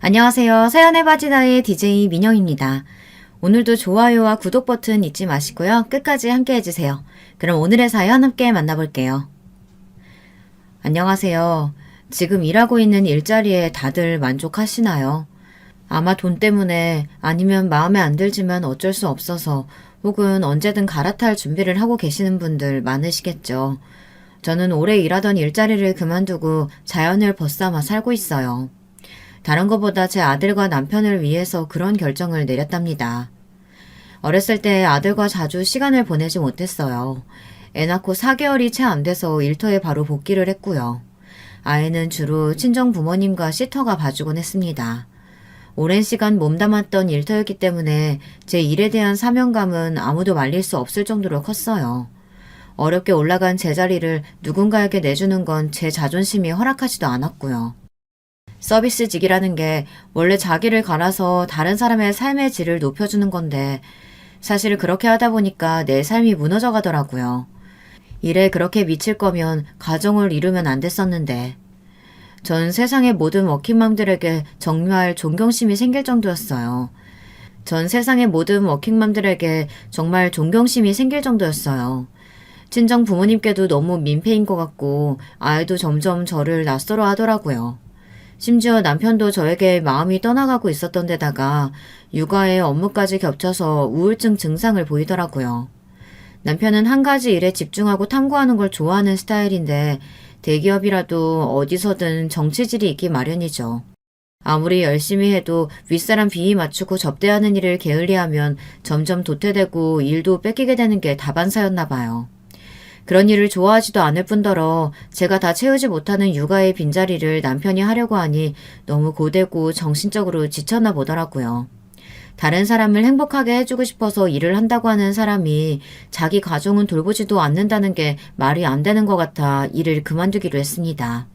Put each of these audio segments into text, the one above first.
안녕하세요. 사연의 바지다의 DJ 민영입니다. 오늘도 좋아요와 구독 버튼 잊지 마시고요. 끝까지 함께 해주세요. 그럼 오늘의 사연 함께 만나볼게요. 안녕하세요. 지금 일하고 있는 일자리에 다들 만족하시나요? 아마 돈 때문에 아니면 마음에 안 들지만 어쩔 수 없어서 혹은 언제든 갈아탈 준비를 하고 계시는 분들 많으시겠죠. 저는 오래 일하던 일자리를 그만두고 자연을 벗삼아 살고 있어요. 다른 것보다 제 아들과 남편을 위해서 그런 결정을 내렸답니다. 어렸을 때 아들과 자주 시간을 보내지 못했어요. 애 낳고 4개월이 채 안 돼서 일터에 바로 복귀를 했고요. 아이는 주로 친정 부모님과 시터가 봐주곤 했습니다. 오랜 시간 몸담았던 일터였기 때문에 제 일에 대한 사명감은 아무도 말릴 수 없을 정도로 컸어요. 어렵게 올라간 제자리를 누군가에게 내주는 건 제 자존심이 허락하지도 않았고요. 서비스직이라는 게 원래 자기를 갈아서 다른 사람의 삶의 질을 높여주는 건데 사실 그렇게 하다 보니까 내 삶이 무너져 가더라고요. 일에 그렇게 미칠 거면 가정을 이루면 안 됐었는데 전 세상의 모든 워킹맘들에게 정말 존경심이 생길 정도였어요. 전 세상의 모든 워킹맘들에게 정말 존경심이 생길 정도였어요. 친정 부모님께도 너무 민폐인 것 같고 아이도 점점 저를 낯설어 하더라고요. 심지어 남편도 저에게 마음이 떠나가고 있었던 데다가 육아에 업무까지 겹쳐서 우울증 증상을 보이더라고요. 남편은 한 가지 일에 집중하고 탐구하는 걸 좋아하는 스타일인데 대기업이라도 어디서든 정치질이 있기 마련이죠. 아무리 열심히 해도 윗사람 비위 맞추고 접대하는 일을 게을리하면 점점 도태되고 일도 뺏기게 되는 게 다반사였나 봐요. 그런 일을 좋아하지도 않을 뿐더러 제가 다 채우지 못하는 육아의 빈자리를 남편이 하려고 하니 너무 고되고 정신적으로 지쳤나 보더라고요. 다른 사람을 행복하게 해주고 싶어서 일을 한다고 하는 사람이 자기 가정은 돌보지도 않는다는 게 말이 안 되는 것 같아 일을 그만두기로 했습니다.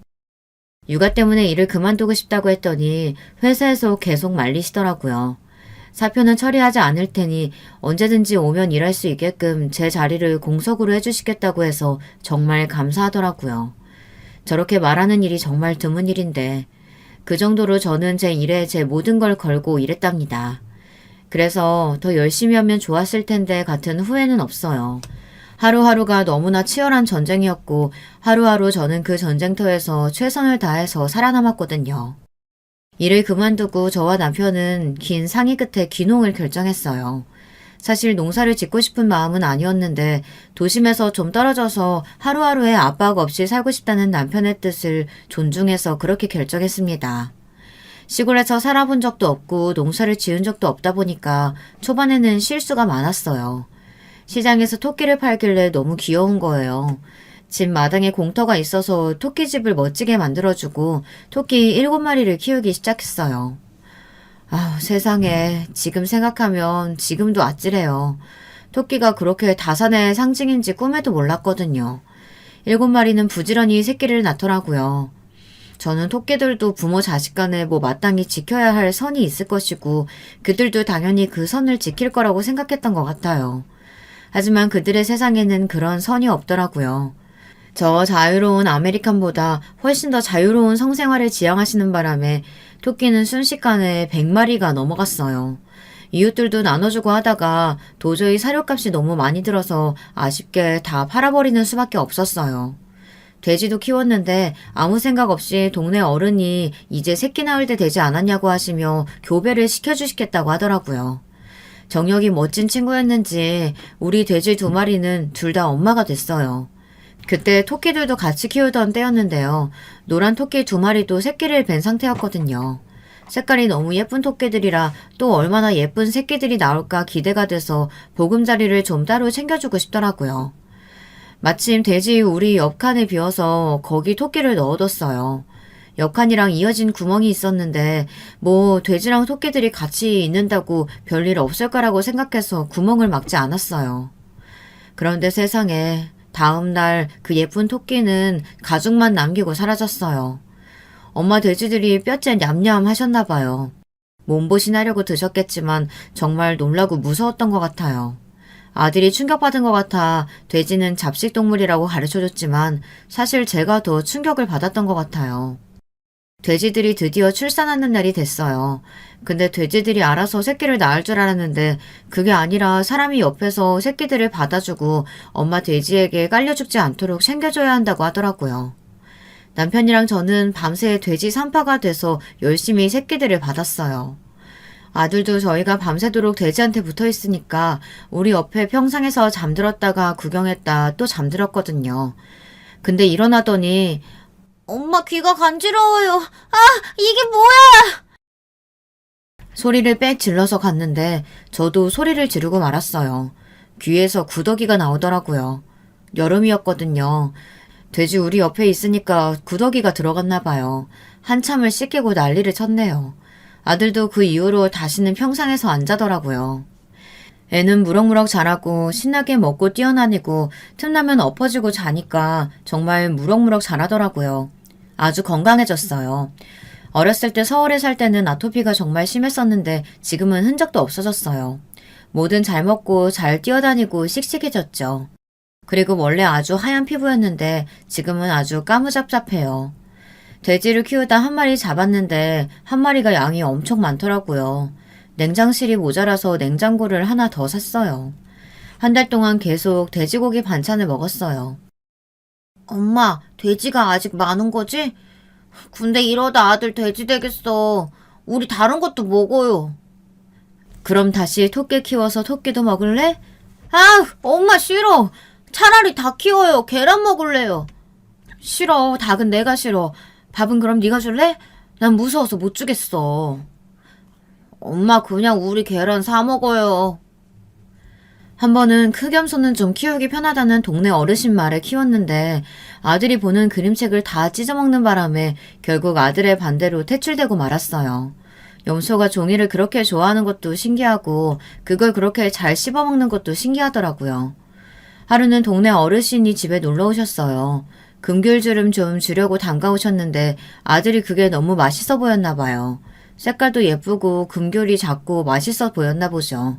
육아 때문에 일을 그만두고 싶다고 했더니 회사에서 계속 말리시더라고요. 사표는 처리하지 않을 테니 언제든지 오면 일할 수 있게끔 제 자리를 공석으로 해주시겠다고 해서 정말 감사하더라고요. 저렇게 말하는 일이 정말 드문 일인데 그 정도로 저는 제 일에 제 모든 걸 걸고 일했답니다. 그래서 더 열심히 하면 좋았을 텐데 같은 후회는 없어요. 하루하루가 너무나 치열한 전쟁이었고 하루하루 저는 그 전쟁터에서 최선을 다해서 살아남았거든요. 일을 그만두고 저와 남편은 긴 상의 끝에 귀농을 결정했어요. 사실 농사를 짓고 싶은 마음은 아니었는데 도심에서 좀 떨어져서 하루하루의 압박 없이 살고 싶다는 남편의 뜻을 존중해서 그렇게 결정했습니다. 시골에서 살아본 적도 없고 농사를 지은 적도 없다 보니까 초반에는 실수가 많았어요. 시장에서 토끼를 팔길래 너무 귀여운 거예요. 집 마당에 공터가 있어서 토끼집을 멋지게 만들어주고 토끼 7마리를 키우기 시작했어요. 아우, 세상에 지금 생각하면 지금도 아찔해요. 토끼가 그렇게 다산의 상징인지 꿈에도 몰랐거든요. 7마리는 부지런히 새끼를 낳더라고요. 저는 토끼들도 부모 자식 간에 뭐 마땅히 지켜야 할 선이 있을 것이고 그들도 당연히 그 선을 지킬 거라고 생각했던 것 같아요. 하지만 그들의 세상에는 그런 선이 없더라고요. 저 자유로운 아메리칸보다 훨씬 더 자유로운 성생활을 지향하시는 바람에 토끼는 순식간에 100마리가 넘어갔어요. 이웃들도 나눠주고 하다가 도저히 사료값이 너무 많이 들어서 아쉽게 다 팔아버리는 수밖에 없었어요. 돼지도 키웠는데 아무 생각 없이 동네 어른이 이제 새끼 낳을 때 되지 않았냐고 하시며 교배를 시켜주시겠다고 하더라고요. 정력이 멋진 친구였는지 우리 돼지 2마리는 둘 다 엄마가 됐어요. 그때 토끼들도 같이 키우던 때였는데요. 노란 토끼 2마리도 새끼를 뵌 상태였거든요. 색깔이 너무 예쁜 토끼들이라 또 얼마나 예쁜 새끼들이 나올까 기대가 돼서 보금자리를 좀 따로 챙겨주고 싶더라고요. 마침 돼지 우리 옆칸에 비어서 거기 토끼를 넣어뒀어요. 옆칸이랑 이어진 구멍이 있었는데 뭐 돼지랑 토끼들이 같이 있는다고 별일 없을 거라고 생각해서 구멍을 막지 않았어요. 그런데 세상에 다음 날 그 예쁜 토끼는 가죽만 남기고 사라졌어요. 엄마 돼지들이 뼈째 냠냠 하셨나 봐요. 몸보신하려고 드셨겠지만 정말 놀라고 무서웠던 것 같아요. 아들이 충격받은 것 같아 돼지는 잡식동물이라고 가르쳐줬지만 사실 제가 더 충격을 받았던 것 같아요. 돼지들이 드디어 출산하는 날이 됐어요. 근데 돼지들이 알아서 새끼를 낳을 줄 알았는데 그게 아니라 사람이 옆에서 새끼들을 받아주고 엄마 돼지에게 깔려 죽지 않도록 챙겨줘야 한다고 하더라고요. 남편이랑 저는 밤새 돼지 산파가 돼서 열심히 새끼들을 받았어요. 아들도 저희가 밤새도록 돼지한테 붙어 있으니까 우리 옆에 평상에서 잠들었다가 구경했다 또 잠들었거든요. 근데 일어나더니 엄마 귀가 간지러워요. 아, 이게 뭐야? 소리를 빽 질러서 갔는데 저도 소리를 지르고 말았어요. 귀에서 구더기가 나오더라고요. 여름이었거든요. 돼지 우리 옆에 있으니까 구더기가 들어갔나 봐요. 한참을 씻기고 난리를 쳤네요. 아들도 그 이후로 다시는 평상에서 안 자더라고요. 애는 무럭무럭 자라고 신나게 먹고 뛰어다니고 틈나면 엎어지고 자니까 정말 무럭무럭 자라더라고요. 아주 건강해졌어요. 어렸을 때 서울에 살 때는 아토피가 정말 심했었는데 지금은 흔적도 없어졌어요. 뭐든 잘 먹고 잘 뛰어다니고 씩씩해졌죠. 그리고 원래 아주 하얀 피부였는데 지금은 아주 까무잡잡해요. 돼지를 키우다 한 마리 잡았는데 한 마리가 양이 엄청 많더라고요. 냉장실이 모자라서 냉장고를 하나 더 샀어요. 한 달 동안 계속 돼지고기 반찬을 먹었어요. 엄마, 돼지가 아직 많은 거지? 근데 이러다 아들 돼지 되겠어. 우리 다른 것도 먹어요. 그럼 다시 토끼 키워서 토끼도 먹을래? 아, 엄마 싫어. 차라리 닭 키워요. 계란 먹을래요. 싫어. 닭은 내가 싫어. 밥은 그럼 네가 줄래? 난 무서워서 못 주겠어. 엄마 그냥 우리 계란 사 먹어요. 한 번은 흑염소는 좀 키우기 편하다는 동네 어르신 말에 키웠는데 아들이 보는 그림책을 다 찢어먹는 바람에 결국 아들의 반대로 퇴출되고 말았어요. 염소가 종이를 그렇게 좋아하는 것도 신기하고 그걸 그렇게 잘 씹어먹는 것도 신기하더라고요. 하루는 동네 어르신이 집에 놀러 오셨어요. 금귤주름 좀 주려고 담가오셨는데 아들이 그게 너무 맛있어 보였나 봐요. 색깔도 예쁘고 금귤이 작고 맛있어 보였나 보죠.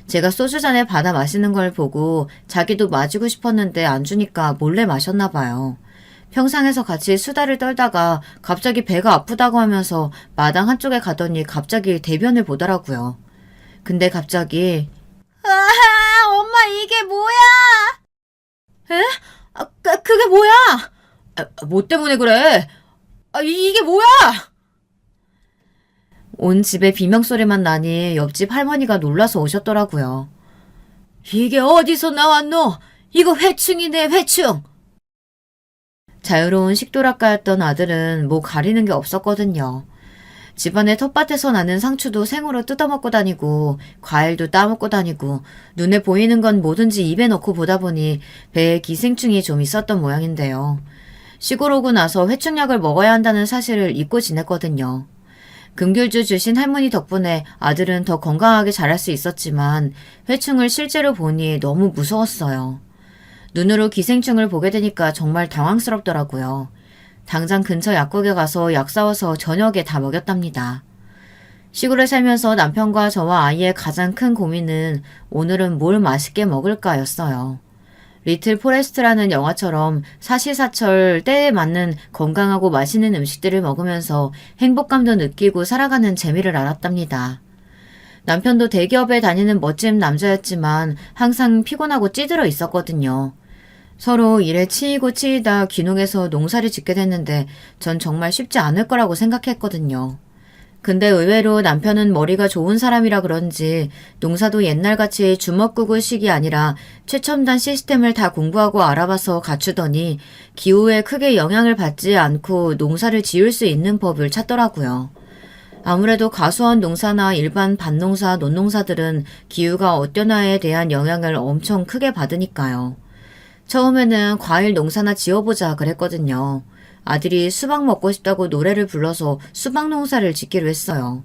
제가 소주잔에 받아 마시는 걸 보고 자기도 마시고 싶었는데 안 주니까 몰래 마셨나 봐요. 평상에서 같이 수다를 떨다가 갑자기 배가 아프다고 하면서 마당 한쪽에 가더니 갑자기 대변을 보더라고요. 근데 갑자기 엄마 이게 뭐야? 에? 그게 뭐야? 뭐 때문에 그래? 이게 뭐야? 온 집에 비명소리만 나니 옆집 할머니가 놀라서 오셨더라고요. 이게 어디서 나왔노? 이거 회충이네, 회충! 자유로운 식도락가였던 아들은 뭐 가리는 게 없었거든요. 집안의 텃밭에서 나는 상추도 생으로 뜯어먹고 다니고 과일도 따먹고 다니고 눈에 보이는 건 뭐든지 입에 넣고 보다 보니 배에 기생충이 좀 있었던 모양인데요. 시골 오고 나서 회충약을 먹어야 한다는 사실을 잊고 지냈거든요. 금귤주 주신 할머니 덕분에 아들은 더 건강하게 자랄 수 있었지만 회충을 실제로 보니 너무 무서웠어요. 눈으로 기생충을 보게 되니까 정말 당황스럽더라고요. 당장 근처 약국에 가서 약 사와서 저녁에 다 먹였답니다. 시골에 살면서 남편과 저와 아이의 가장 큰 고민은 오늘은 뭘 맛있게 먹을까였어요. 리틀 포레스트라는 영화처럼 사시사철 때에 맞는 건강하고 맛있는 음식들을 먹으면서 행복감도 느끼고 살아가는 재미를 알았답니다. 남편도 대기업에 다니는 멋진 남자였지만 항상 피곤하고 찌들어 있었거든요. 서로 일에 치이고 치이다 귀농해서 농사를 짓게 됐는데 전 정말 쉽지 않을 거라고 생각했거든요. 근데 의외로 남편은 머리가 좋은 사람이라 그런지 농사도 옛날같이 주먹구구식이 아니라 최첨단 시스템을 다 공부하고 알아봐서 갖추더니 기후에 크게 영향을 받지 않고 농사를 지을 수 있는 법을 찾더라고요. 아무래도 가수원 농사나 일반 밭농사, 논농사들은 기후가 어떠냐에 대한 영향을 엄청 크게 받으니까요. 처음에는 과일 농사나 지어보자 그랬거든요. 아들이 수박 먹고 싶다고 노래를 불러서 수박 농사를 짓기로 했어요.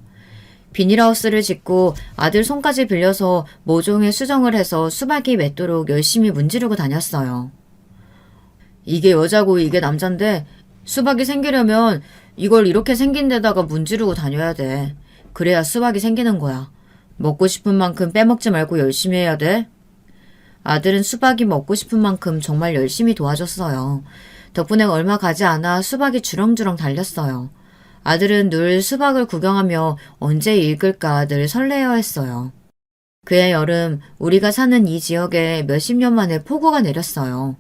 비닐하우스를 짓고 아들 손까지 빌려서 모종에 수정을 해서 수박이 맺도록 열심히 문지르고 다녔어요. 이게 여자고 이게 남잔데 수박이 생기려면 이걸 이렇게 생긴 데다가 문지르고 다녀야 돼. 그래야 수박이 생기는 거야. 먹고 싶은 만큼 빼먹지 말고 열심히 해야 돼. 아들은 수박이 먹고 싶은 만큼 정말 열심히 도와줬어요. 덕분에 얼마 가지 않아 수박이 주렁주렁 달렸어요. 아들은 늘 수박을 구경하며 언제 익을까 늘 설레어했어요. 그해 여름 우리가 사는 이 지역에 몇십 년 만에 폭우가 내렸어요.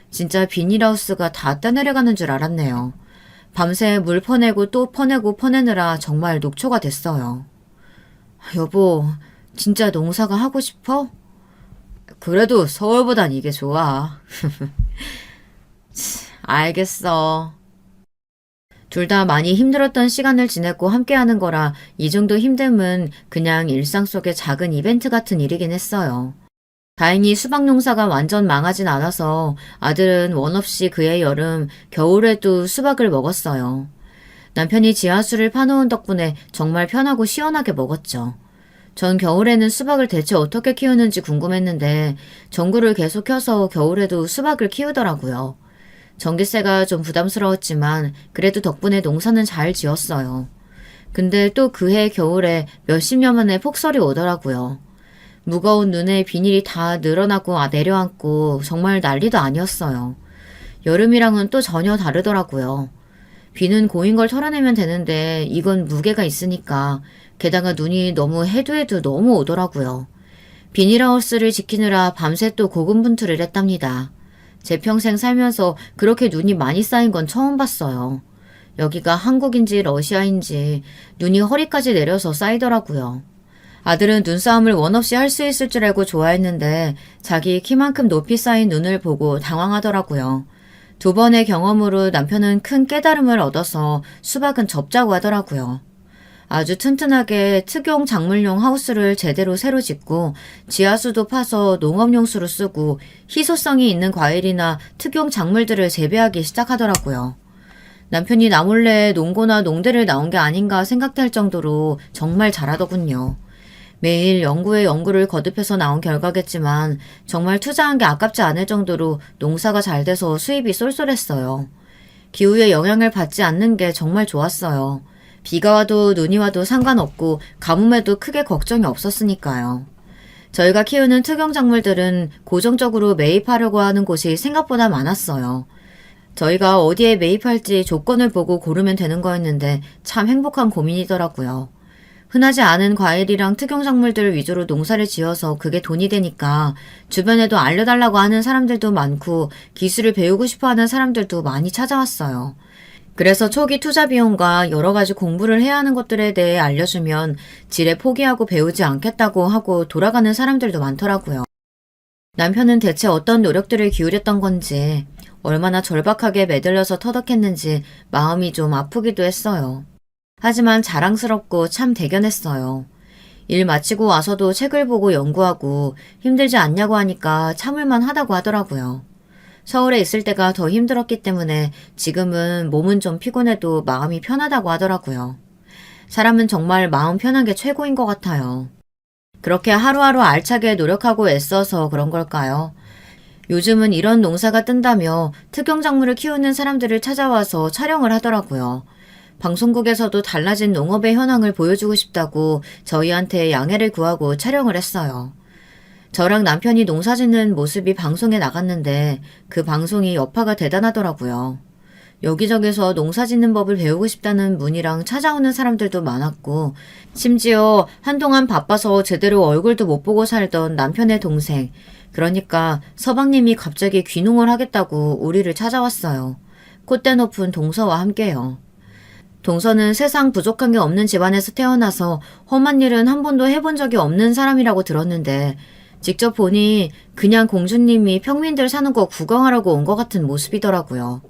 진짜 비닐하우스가 다 떠내려가는 줄 알았네요. 밤새 물 퍼내고 또 퍼내고 퍼내느라 정말 녹초가 됐어요. 여보, 진짜 농사가 하고 싶어? 그래도 서울보단 이게 좋아. 알겠어. 둘 다 많이 힘들었던 시간을 지냈고 함께하는 거라 이 정도 힘듦은 그냥 일상 속의 작은 이벤트 같은 일이긴 했어요. 다행히 수박 농사가 완전 망하진 않아서 아들은 원 없이 그해 여름, 겨울에도 수박을 먹었어요. 남편이 지하수를 파놓은 덕분에 정말 편하고 시원하게 먹었죠. 전 겨울에는 수박을 대체 어떻게 키우는지 궁금했는데 전구를 계속 켜서 겨울에도 수박을 키우더라고요. 전기세가 좀 부담스러웠지만 그래도 덕분에 농사는 잘 지었어요. 근데 또 그해 겨울에 몇십 년 만에 폭설이 오더라고요. 무거운 눈에 비닐이 다 늘어나고 내려앉고 정말 난리도 아니었어요. 여름이랑은 또 전혀 다르더라고요. 비는 고인 걸 털어내면 되는데 이건 무게가 있으니까 게다가 눈이 너무 해도 너무 오더라고요. 비닐하우스를 지키느라 밤새 또 고군분투를 했답니다. 제 평생 살면서 그렇게 눈이 많이 쌓인 건 처음 봤어요. 여기가 한국인지 러시아인지 눈이 허리까지 내려서 쌓이더라고요. 아들은 눈싸움을 원 없이 할 수 있을 줄 알고 좋아했는데 자기 키만큼 높이 쌓인 눈을 보고 당황하더라고요. 2번의 경험으로 남편은 큰 깨달음을 얻어서 수박은 접자고 하더라고요. 아주 튼튼하게 특용 작물용 하우스를 제대로 새로 짓고 지하수도 파서 농업용수로 쓰고 희소성이 있는 과일이나 특용 작물들을 재배하기 시작하더라고요. 남편이 나 몰래 농고나 농대를 나온 게 아닌가 생각될 정도로 정말 잘하더군요. 매일 연구에 연구를 거듭해서 나온 결과겠지만 정말 투자한 게 아깝지 않을 정도로 농사가 잘 돼서 수입이 쏠쏠했어요. 기후에 영향을 받지 않는 게 정말 좋았어요. 비가 와도 눈이 와도 상관없고 가뭄에도 크게 걱정이 없었으니까요. 저희가 키우는 특용작물들은 고정적으로 매입하려고 하는 곳이 생각보다 많았어요. 저희가 어디에 매입할지 조건을 보고 고르면 되는 거였는데 참 행복한 고민이더라고요. 흔하지 않은 과일이랑 특용작물들 위주로 농사를 지어서 그게 돈이 되니까 주변에도 알려달라고 하는 사람들도 많고 기술을 배우고 싶어하는 사람들도 많이 찾아왔어요. 그래서 초기 투자 비용과 여러 가지 공부를 해야 하는 것들에 대해 알려주면 지레 포기하고 배우지 않겠다고 하고 돌아가는 사람들도 많더라고요. 남편은 대체 어떤 노력들을 기울였던 건지 얼마나 절박하게 매달려서 터득했는지 마음이 좀 아프기도 했어요. 하지만 자랑스럽고 참 대견했어요. 일 마치고 와서도 책을 보고 연구하고 힘들지 않냐고 하니까 참을만 하다고 하더라고요. 서울에 있을 때가 더 힘들었기 때문에 지금은 몸은 좀 피곤해도 마음이 편하다고 하더라고요. 사람은 정말 마음 편한 게 최고인 것 같아요. 그렇게 하루하루 알차게 노력하고 애써서 그런 걸까요? 요즘은 이런 농사가 뜬다며 특용작물을 키우는 사람들을 찾아와서 촬영을 하더라고요. 방송국에서도 달라진 농업의 현황을 보여주고 싶다고 저희한테 양해를 구하고 촬영을 했어요. 저랑 남편이 농사 짓는 모습이 방송에 나갔는데 그 방송이 여파가 대단하더라고요. 여기저기서 농사 짓는 법을 배우고 싶다는 문의랑 찾아오는 사람들도 많았고 심지어 한동안 바빠서 제대로 얼굴도 못 보고 살던 남편의 동생, 그러니까 서방님이 갑자기 귀농을 하겠다고 우리를 찾아왔어요. 콧대 높은 동서와 함께요. 동서는 세상 부족한 게 없는 집안에서 태어나서 험한 일은 한 번도 해본 적이 없는 사람이라고 들었는데 직접 보니 그냥 공주님이 평민들 사는 거 구경하려고 온 것 같은 모습이더라고요.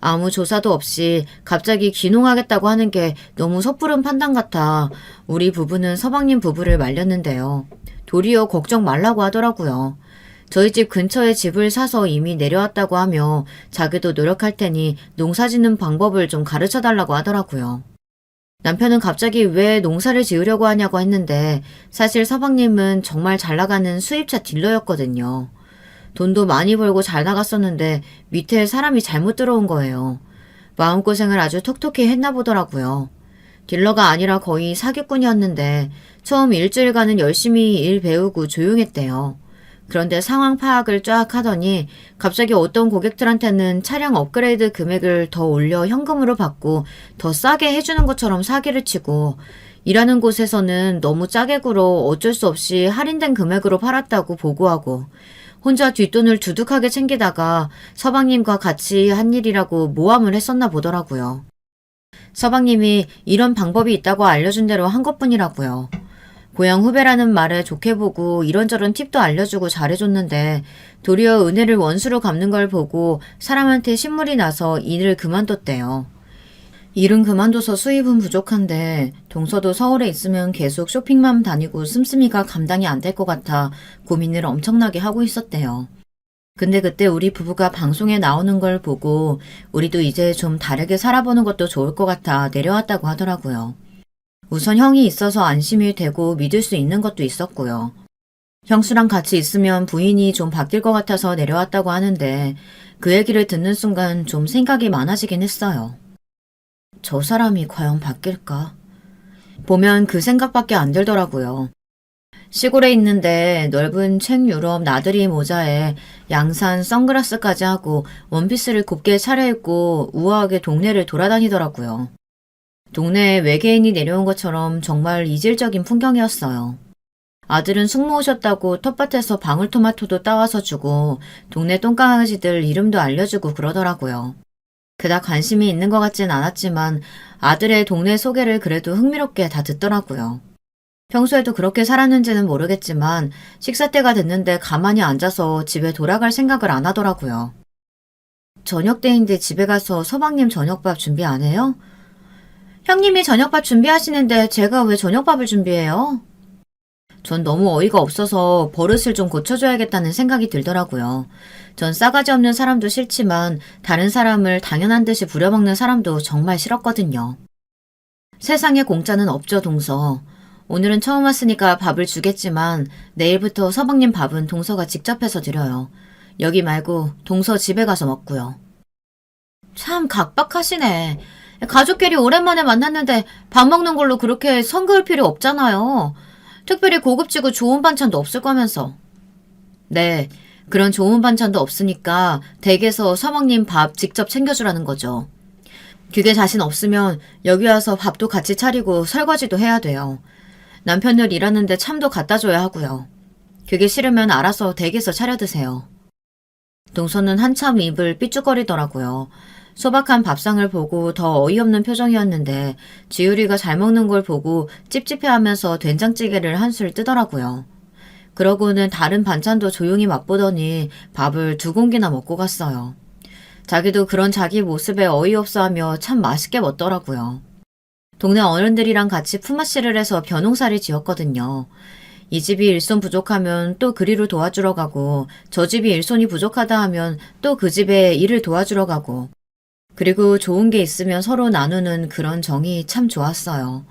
아무 조사도 없이 갑자기 귀농하겠다고 하는 게 너무 섣부른 판단 같아 우리 부부는 서방님 부부를 말렸는데요. 도리어 걱정 말라고 하더라고요. 저희 집 근처에 집을 사서 이미 내려왔다고 하며 자기도 노력할 테니 농사 짓는 방법을 좀 가르쳐 달라고 하더라고요. 남편은 갑자기 왜 농사를 지으려고 하냐고 했는데 사실 서방님은 정말 잘 나가는 수입차 딜러였거든요. 돈도 많이 벌고 잘 나갔었는데 밑에 사람이 잘못 들어온 거예요. 마음고생을 아주 톡톡히 했나 보더라고요. 딜러가 아니라 거의 사기꾼이었는데 처음 일주일간은 열심히 일 배우고 조용했대요. 그런데 상황 파악을 쫙 하더니 갑자기 어떤 고객들한테는 차량 업그레이드 금액을 더 올려 현금으로 받고 더 싸게 해주는 것처럼 사기를 치고, 일하는 곳에서는 너무 짜게 굴어 어쩔 수 없이 할인된 금액으로 팔았다고 보고하고, 혼자 뒷돈을 두둑하게 챙기다가 서방님과 같이 한 일이라고 모함을 했었나 보더라고요. 서방님이 이런 방법이 있다고 알려준 대로 한 것뿐이라고요. 고향 후배라는 말에 좋게 보고 이런저런 팁도 알려주고 잘해줬는데 도리어 은혜를 원수로 갚는 걸 보고 사람한테 신물이 나서 일을 그만뒀대요. 일은 그만둬서 수입은 부족한데 동서도 서울에 있으면 계속 쇼핑만 다니고 씀씀이가 감당이 안 될 것 같아 고민을 엄청나게 하고 있었대요. 근데 그때 우리 부부가 방송에 나오는 걸 보고 우리도 이제 좀 다르게 살아보는 것도 좋을 것 같아 내려왔다고 하더라고요. 우선 형이 있어서 안심이 되고 믿을 수 있는 것도 있었고요. 형수랑 같이 있으면 부인이 좀 바뀔 것 같아서 내려왔다고 하는데 그 얘기를 듣는 순간 좀 생각이 많아지긴 했어요. 저 사람이 과연 바뀔까? 보면 그 생각밖에 안 들더라고요. 시골에 있는데 넓은 책 유럽 나들이 모자에 양산 선글라스까지 하고 원피스를 곱게 차려입고 우아하게 동네를 돌아다니더라고요. 동네에 외계인이 내려온 것처럼 정말 이질적인 풍경이었어요. 아들은 숙모 오셨다고 텃밭에서 방울토마토도 따와서 주고 동네 똥강아지들 이름도 알려주고 그러더라고요. 그닥 관심이 있는 것 같진 않았지만 아들의 동네 소개를 그래도 흥미롭게 다 듣더라고요. 평소에도 그렇게 살았는지는 모르겠지만 식사 때가 됐는데 가만히 앉아서 집에 돌아갈 생각을 안 하더라고요. 저녁 때인데 집에 가서 서방님 저녁밥 준비 안 해요? 형님이 저녁밥 준비하시는데 제가 왜 저녁밥을 준비해요? 전 너무 어이가 없어서 버릇을 좀 고쳐줘야겠다는 생각이 들더라고요. 전 싸가지 없는 사람도 싫지만 다른 사람을 당연한 듯이 부려먹는 사람도 정말 싫었거든요. 세상에 공짜는 없죠, 동서. 오늘은 처음 왔으니까 밥을 주겠지만 내일부터 서방님 밥은 동서가 직접 해서 드려요. 여기 말고 동서 집에 가서 먹고요. 참 각박하시네. 가족끼리 오랜만에 만났는데 밥 먹는 걸로 그렇게 선 그을 필요 없잖아요. 특별히 고급지고 좋은 반찬도 없을 거면서. 네, 그런 좋은 반찬도 없으니까 댁에서 서방님 밥 직접 챙겨주라는 거죠. 그게 자신 없으면 여기 와서 밥도 같이 차리고 설거지도 해야 돼요. 남편들 일하는데 참도 갖다 줘야 하고요. 그게 싫으면 알아서 댁에서 차려 드세요. 동서는 한참 입을 삐죽거리더라고요. 소박한 밥상을 보고 더 어이없는 표정이었는데 지율이가 잘 먹는 걸 보고 찝찝해하면서 된장찌개를 한술 뜨더라고요. 그러고는 다른 반찬도 조용히 맛보더니 밥을 2공기나 먹고 갔어요. 자기도 그런 자기 모습에 어이없어하며 참 맛있게 먹더라고요. 동네 어른들이랑 같이 품앗이를 해서 벼농사를 지었거든요. 이 집이 일손 부족하면 또 그리로 도와주러 가고 저 집이 일손이 부족하다 하면 또 그 집에 일을 도와주러 가고 그리고 좋은 게 있으면 서로 나누는 그런 정이 참 좋았어요.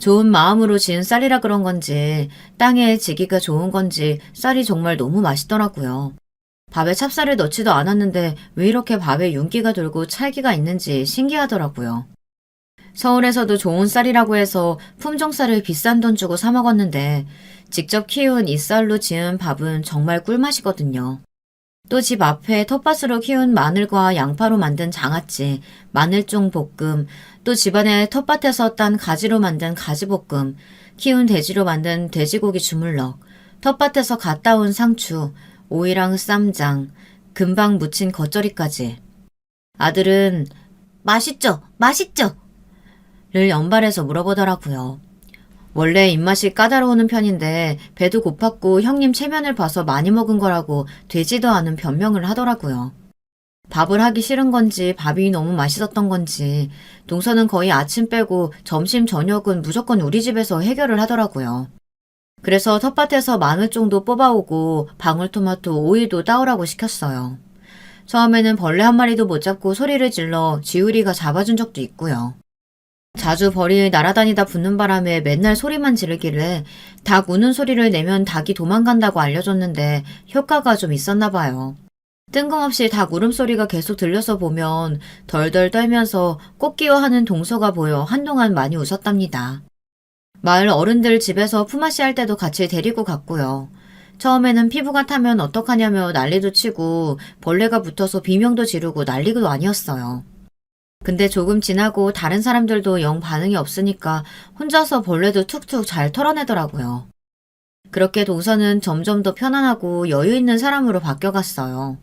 좋은 마음으로 지은 쌀이라 그런 건지 땅에 지기가 좋은 건지 쌀이 정말 너무 맛있더라고요. 밥에 찹쌀을 넣지도 않았는데 왜 이렇게 밥에 윤기가 돌고 찰기가 있는지 신기하더라고요. 서울에서도 좋은 쌀이라고 해서 품종쌀을 비싼 돈 주고 사 먹었는데 직접 키운 이 쌀로 지은 밥은 정말 꿀맛이거든요. 또 집 앞에 텃밭으로 키운 마늘과 양파로 만든 장아찌, 마늘종 볶음, 또 집안에 텃밭에서 딴 가지로 만든 가지볶음, 키운 돼지로 만든 돼지고기 주물럭, 텃밭에서 갓 따온 상추, 오이랑 쌈장, 금방 무친 겉절이까지. 아들은 맛있죠? 맛있죠? 를 연발해서 물어보더라고요. 원래 입맛이 까다로우는 편인데 배도 고팠고 형님 체면을 봐서 많이 먹은 거라고 되지도 않은 변명을 하더라고요. 밥을 하기 싫은 건지 밥이 너무 맛있었던 건지 동서는 거의 아침 빼고 점심 저녁은 무조건 우리 집에서 해결을 하더라고요. 그래서 텃밭에서 마늘종도 뽑아오고 방울토마토 오이도 따오라고 시켰어요. 처음에는 벌레 한 마리도 못 잡고 소리를 질러 지우리가 잡아준 적도 있고요. 자주 벌이 날아다니다 붙는 바람에 맨날 소리만 지르길래 닭 우는 소리를 내면 닭이 도망간다고 알려줬는데 효과가 좀 있었나 봐요. 뜬금없이 닭 울음소리가 계속 들려서 보면 덜덜 떨면서 꽃기워하는 동서가 보여 한동안 많이 웃었답니다. 마을 어른들 집에서 품앗이 할 때도 같이 데리고 갔고요. 처음에는 피부가 타면 어떡하냐며 난리도 치고 벌레가 붙어서 비명도 지르고 난리도 아니었어요. 근데 조금 지나고 다른 사람들도 영 반응이 없으니까 혼자서 벌레도 툭툭 잘 털어내더라고요. 그렇게 동서는 점점 더 편안하고 여유 있는 사람으로 바뀌어갔어요.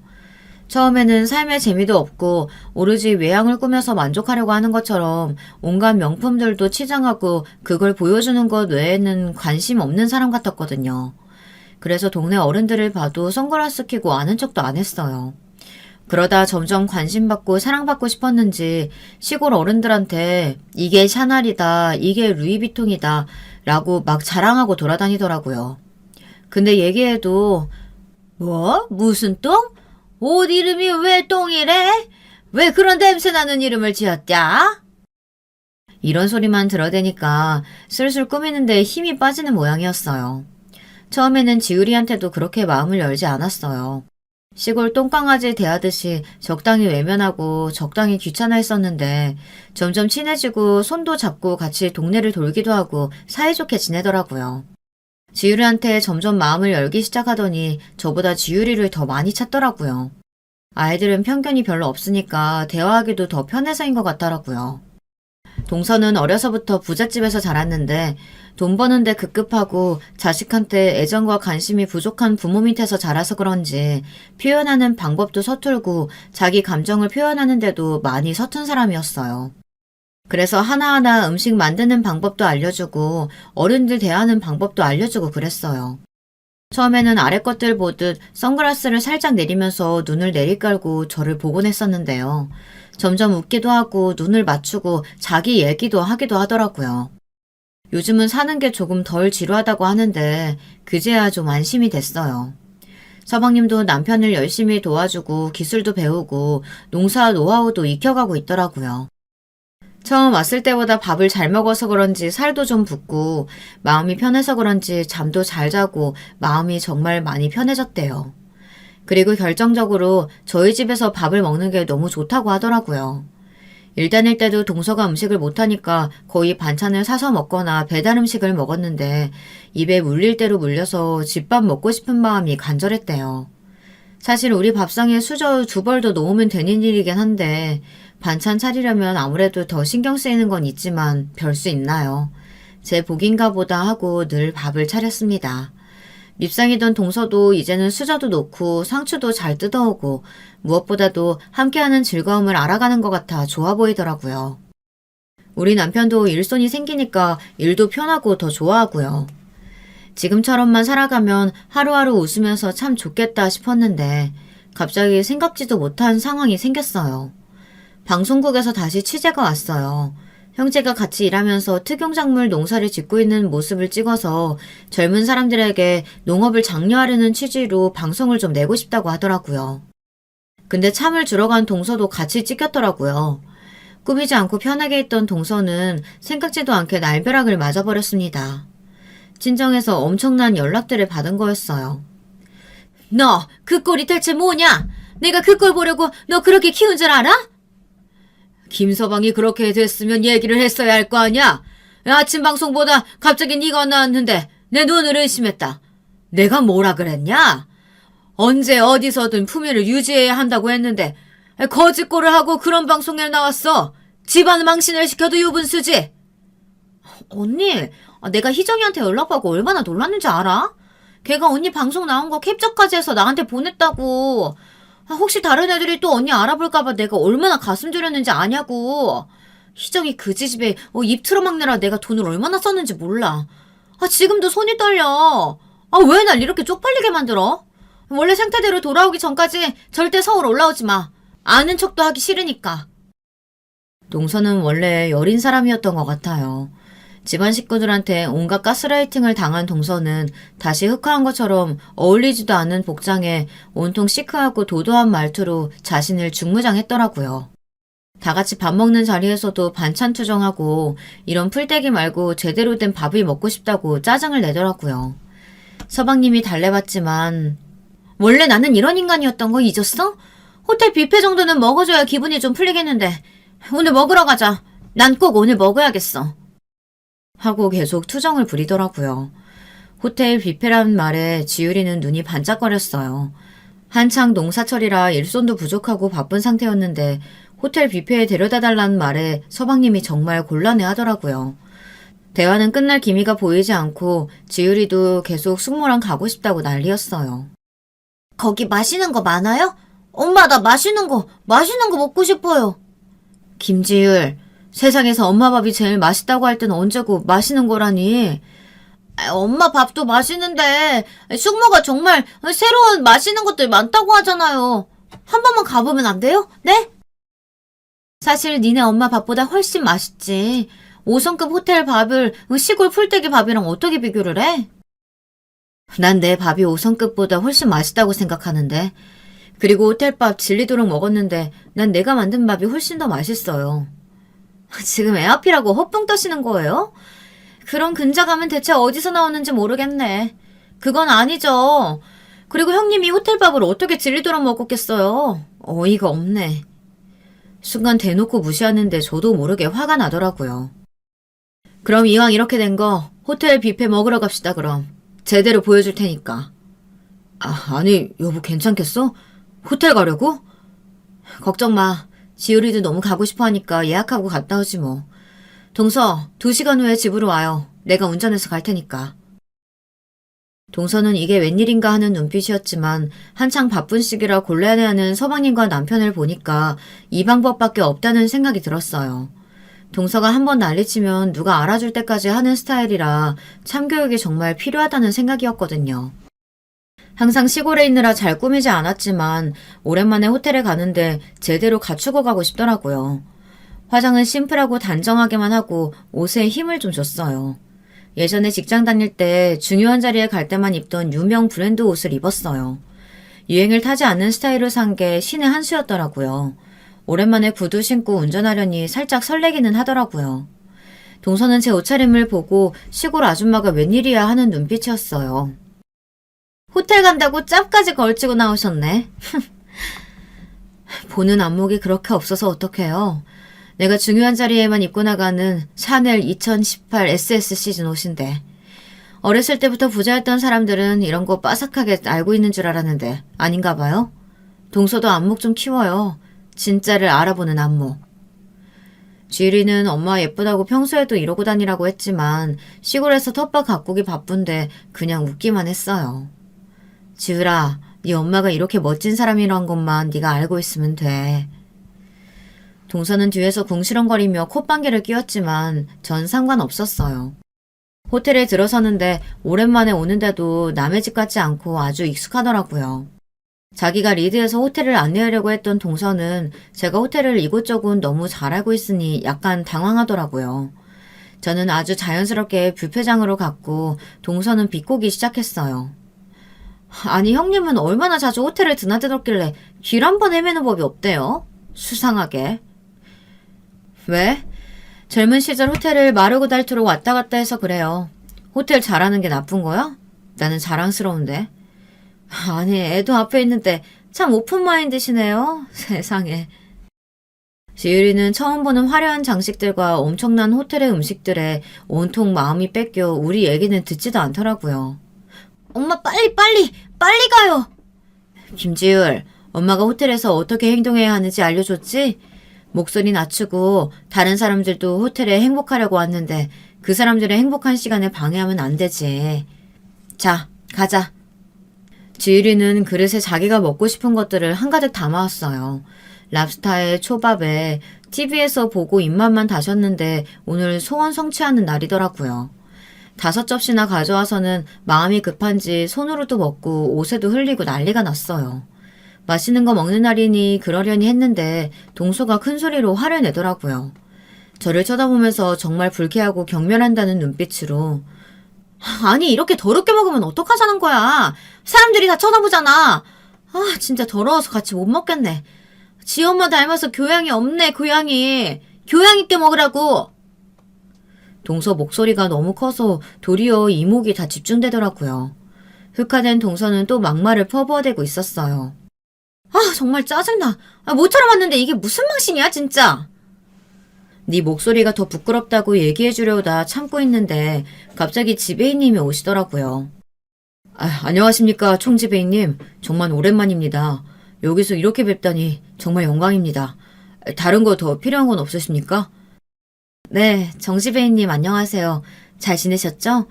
처음에는 삶의 재미도 없고 오로지 외양을 꾸며서 만족하려고 하는 것처럼 온갖 명품들도 치장하고 그걸 보여주는 것 외에는 관심 없는 사람 같았거든요. 그래서 동네 어른들을 봐도 선글라스 끼고 아는 척도 안 했어요. 그러다 점점 관심받고 사랑받고 싶었는지 시골 어른들한테 이게 샤넬이다, 이게 루이비통이다 라고 막 자랑하고 돌아다니더라고요. 근데 얘기해도 뭐? 무슨 똥? 옷 이름이 왜 똥이래? 왜 그런 냄새나는 이름을 지었냐? 이런 소리만 들어대니까 슬슬 꾸미는데 힘이 빠지는 모양이었어요. 처음에는 지우리한테도 그렇게 마음을 열지 않았어요. 시골 똥강아지 대하듯이 적당히 외면하고 적당히 귀찮아했었는데 점점 친해지고 손도 잡고 같이 동네를 돌기도 하고 사이좋게 지내더라고요. 지유리한테 점점 마음을 열기 시작하더니 저보다 지유리를 더 많이 찾더라고요. 아이들은 편견이 별로 없으니까 대화하기도 더 편해서인 것 같더라고요. 동서는 어려서부터 부잣집에서 자랐는데 돈 버는데 급급하고 자식한테 애정과 관심이 부족한 부모 밑에서 자라서 그런지 표현하는 방법도 서툴고 자기 감정을 표현하는데도 많이 서툰 사람이었어요. 그래서 하나하나 음식 만드는 방법도 알려주고 어른들 대하는 방법도 알려주고 그랬어요. 처음에는 아래 것들 보듯 선글라스를 살짝 내리면서 눈을 내리깔고 저를 보곤 했었는데요. 점점 웃기도 하고 눈을 맞추고 자기 얘기도 하기도 하더라고요. 요즘은 사는 게 조금 덜 지루하다고 하는데 그제야 좀 안심이 됐어요. 서방님도 남편을 열심히 도와주고 기술도 배우고 농사 노하우도 익혀가고 있더라고요. 처음 왔을 때보다 밥을 잘 먹어서 그런지 살도 좀 붓고 마음이 편해서 그런지 잠도 잘 자고 마음이 정말 많이 편해졌대요. 그리고 결정적으로 저희 집에서 밥을 먹는 게 너무 좋다고 하더라고요. 일 다닐 때도 동서가 음식을 못하니까 거의 반찬을 사서 먹거나 배달 음식을 먹었는데 입에 물릴 대로 물려서 집밥 먹고 싶은 마음이 간절했대요. 사실 우리 밥상에 수저 2벌도 놓으면 되는 일이긴 한데 반찬 차리려면 아무래도 더 신경 쓰이는 건 있지만 별 수 있나요? 제 복인가 보다 하고 늘 밥을 차렸습니다. 밉상이던 동서도 이제는 수저도 놓고 상추도 잘 뜯어오고 무엇보다도 함께하는 즐거움을 알아가는 것 같아 좋아 보이더라고요. 우리 남편도 일손이 생기니까 일도 편하고 더 좋아하고요. 지금처럼만 살아가면 하루하루 웃으면서 참 좋겠다 싶었는데 갑자기 생각지도 못한 상황이 생겼어요. 방송국에서 다시 취재가 왔어요. 형제가 같이 일하면서 특용작물 농사를 짓고 있는 모습을 찍어서 젊은 사람들에게 농업을 장려하려는 취지로 방송을 좀 내고 싶다고 하더라고요. 근데 참을 주러 간 동서도 같이 찍혔더라고요. 꾸미지 않고 편하게 있던 동서는 생각지도 않게 날벼락을 맞아버렸습니다. 친정에서 엄청난 연락들을 받은 거였어요. 너 그 꼴이 대체 뭐냐? 내가 그 꼴 보려고 너 그렇게 키운 줄 알아? 김서방이 그렇게 됐으면 얘기를 했어야 할 거 아니야? 아침 방송보다 갑자기 네가 나왔는데 내 눈을 의심했다. 내가 뭐라 그랬냐? 언제 어디서든 품위를 유지해야 한다고 했는데 거짓골을 하고 그런 방송에 나왔어. 집안 망신을 시켜도 유분수지. 언니, 내가 희정이한테 연락하고 얼마나 놀랐는지 알아? 걔가 언니 방송 나온 거 캡처까지 해서 나한테 보냈다고. 혹시 다른 애들이 또 언니 알아볼까봐 내가 얼마나 가슴 졸였는지 아냐고. 희정이 그 지집에 입 틀어막느라 내가 돈을 얼마나 썼는지 몰라. 지금도 손이 떨려. 왜 날 이렇게 쪽팔리게 만들어? 원래 상태대로 돌아오기 전까지 절대 서울 올라오지 마. 아는 척도 하기 싫으니까. 동서는 원래 여린 사람이었던 것 같아요. 집안 식구들한테 온갖 가스라이팅을 당한 동서는 다시 흑화한 것처럼 어울리지도 않은 복장에 온통 시크하고 도도한 말투로 자신을 중무장했더라고요. 다 같이 밥 먹는 자리에서도 반찬 투정하고 이런 풀떼기 말고 제대로 된 밥이 먹고 싶다고 짜증을 내더라고요. 서방님이 달래봤지만 원래 나는 이런 인간이었던 거 잊었어? 호텔 뷔페 정도는 먹어줘야 기분이 좀 풀리겠는데 오늘 먹으러 가자. 난 꼭 오늘 먹어야겠어. 하고 계속 투정을 부리더라고요. 호텔 뷔페라는 말에 지유리는 눈이 반짝거렸어요. 한창 농사철이라 일손도 부족하고 바쁜 상태였는데 호텔 뷔페에 데려다 달라는 말에 서방님이 정말 곤란해 하더라고요. 대화는 끝날 기미가 보이지 않고 지유리도 계속 숙모랑 가고 싶다고 난리였어요. 거기 맛있는 거 많아요? 엄마, 나 맛있는 거 먹고 싶어요. 김지율, 세상에서 엄마 밥이 제일 맛있다고 할 때는 언제고 맛있는 거라니. 엄마 밥도 맛있는데 숙모가 정말 새로운 맛있는 것들 많다고 하잖아요. 한 번만 가보면 안 돼요? 네? 사실 니네 엄마 밥보다 훨씬 맛있지. 5성급 호텔 밥을 시골 풀떼기 밥이랑 어떻게 비교를 해? 난 내 밥이 5성급보다 훨씬 맛있다고 생각하는데. 그리고 호텔밥 질리도록 먹었는데 난 내가 만든 밥이 훨씬 더 맛있어요. 지금 애 앞이라고 헛붕 떠시는 거예요? 그런 근자감은 대체 어디서 나오는지 모르겠네. 그건 아니죠. 그리고 형님이 호텔밥을 어떻게 질리도록 먹었겠어요. 어이가 없네. 순간 대놓고 무시하는데 저도 모르게 화가 나더라고요. 그럼 이왕 이렇게 된 거 호텔 뷔페 먹으러 갑시다 그럼. 제대로 보여줄 테니까. 아니 여보 괜찮겠어? 호텔 가려고? 걱정 마. 지율이도 너무 가고 싶어 하니까 예약하고 갔다 오지 뭐. 동서 2시간 후에 집으로 와요. 내가 운전해서 갈 테니까. 동서는 이게 웬일인가 하는 눈빛이었지만 한창 바쁜 시기라 곤란해하는 서방님과 남편을 보니까 이 방법밖에 없다는 생각이 들었어요. 동서가 한번 난리치면 누가 알아줄 때까지 하는 스타일이라 참교육이 정말 필요하다는 생각이었거든요. 항상 시골에 있느라 잘 꾸미지 않았지만 오랜만에 호텔에 가는데 제대로 갖추고 가고 싶더라고요. 화장은 심플하고 단정하게만 하고 옷에 힘을 좀 줬어요. 예전에 직장 다닐 때 중요한 자리에 갈 때만 입던 유명 브랜드 옷을 입었어요. 유행을 타지 않는 스타일을 산 게 신의 한 수였더라고요. 오랜만에 구두 신고 운전하려니 살짝 설레기는 하더라고요. 동서는 제 옷차림을 보고 시골 아줌마가 웬일이야 하는 눈빛이었어요. 호텔 간다고 짭까지 걸치고 나오셨네. 보는 안목이 그렇게 없어서 어떡해요. 내가 중요한 자리에만 입고 나가는 샤넬 2018 SS 시즌 옷인데. 어렸을 때부터 부자였던 사람들은 이런 거 빠삭하게 알고 있는 줄 알았는데 아닌가 봐요. 동서도 안목 좀 키워요. 진짜를 알아보는 안목. 지율이는 엄마 예쁘다고 평소에도 이러고 다니라고 했지만 시골에서 텃밭 가꾸기 바쁜데 그냥 웃기만 했어요. 지율아, 네 엄마가 이렇게 멋진 사람이란 것만 네가 알고 있으면 돼. 동서는 뒤에서 궁시렁거리며 콧방귀를 뀌었지만 전 상관없었어요. 호텔에 들어서는데 오랜만에 오는데도 남의 집 같지 않고 아주 익숙하더라고요. 자기가 리드해서 호텔을 안내하려고 했던 동서는 제가 호텔을 이곳저곳 너무 잘 알고 있으니 약간 당황하더라고요. 저는 아주 자연스럽게 뷔페장으로 갔고 동서는 비꼬기 시작했어요. 아니 형님은 얼마나 자주 호텔을 드나들었길래 길 한 번 헤매는 법이 없대요? 수상하게. 왜? 젊은 시절 호텔을 마르고 닳도록 왔다 갔다 해서 그래요. 호텔 잘하는 게 나쁜 거야? 나는 자랑스러운데. 아니 애도 앞에 있는데 참 오픈마인드시네요. 세상에. 지율이는 처음 보는 화려한 장식들과 엄청난 호텔의 음식들에 온통 마음이 뺏겨 우리 얘기는 듣지도 않더라고요. 엄마 빨리 가요. 김지율, 엄마가 호텔에서 어떻게 행동해야 하는지 알려줬지? 목소리 낮추고 다른 사람들도 호텔에 행복하려고 왔는데 그 사람들의 행복한 시간을 방해하면 안 되지. 자, 가자. 지율이는 그릇에 자기가 먹고 싶은 것들을 한가득 담아왔어요. 랍스타에 초밥에 TV에서 보고 입맛만 다셨는데 오늘 소원 성취하는 날이더라고요. 5접시나 가져와서는 마음이 급한지 손으로도 먹고 옷에도 흘리고 난리가 났어요. 맛있는 거 먹는 날이니 그러려니 했는데 동서가 큰 소리로 화를 내더라고요. 저를 쳐다보면서 정말 불쾌하고 경멸한다는 눈빛으로 아니 이렇게 더럽게 먹으면 어떡하자는 거야. 사람들이 다 쳐다보잖아. 진짜 더러워서 같이 못 먹겠네. 지 엄마 닮아서 교양이 없네. 교양 있게 먹으라고. 동서 목소리가 너무 커서 도리어 이목이 다 집중되더라고요. 흑화된 동서는 또 막말을 퍼부어대고 있었어요. 정말 짜증나. 모처럼 왔는데 이게 무슨 망신이야 진짜. 네 목소리가 더 부끄럽다고 얘기해주려다 참고 있는데 갑자기 지배인님이 오시더라고요. 안녕하십니까 총지배인님. 정말 오랜만입니다. 여기서 이렇게 뵙다니 정말 영광입니다. 다른 거 더 필요한 건 없으십니까? 네, 정지배인님 안녕하세요. 잘 지내셨죠?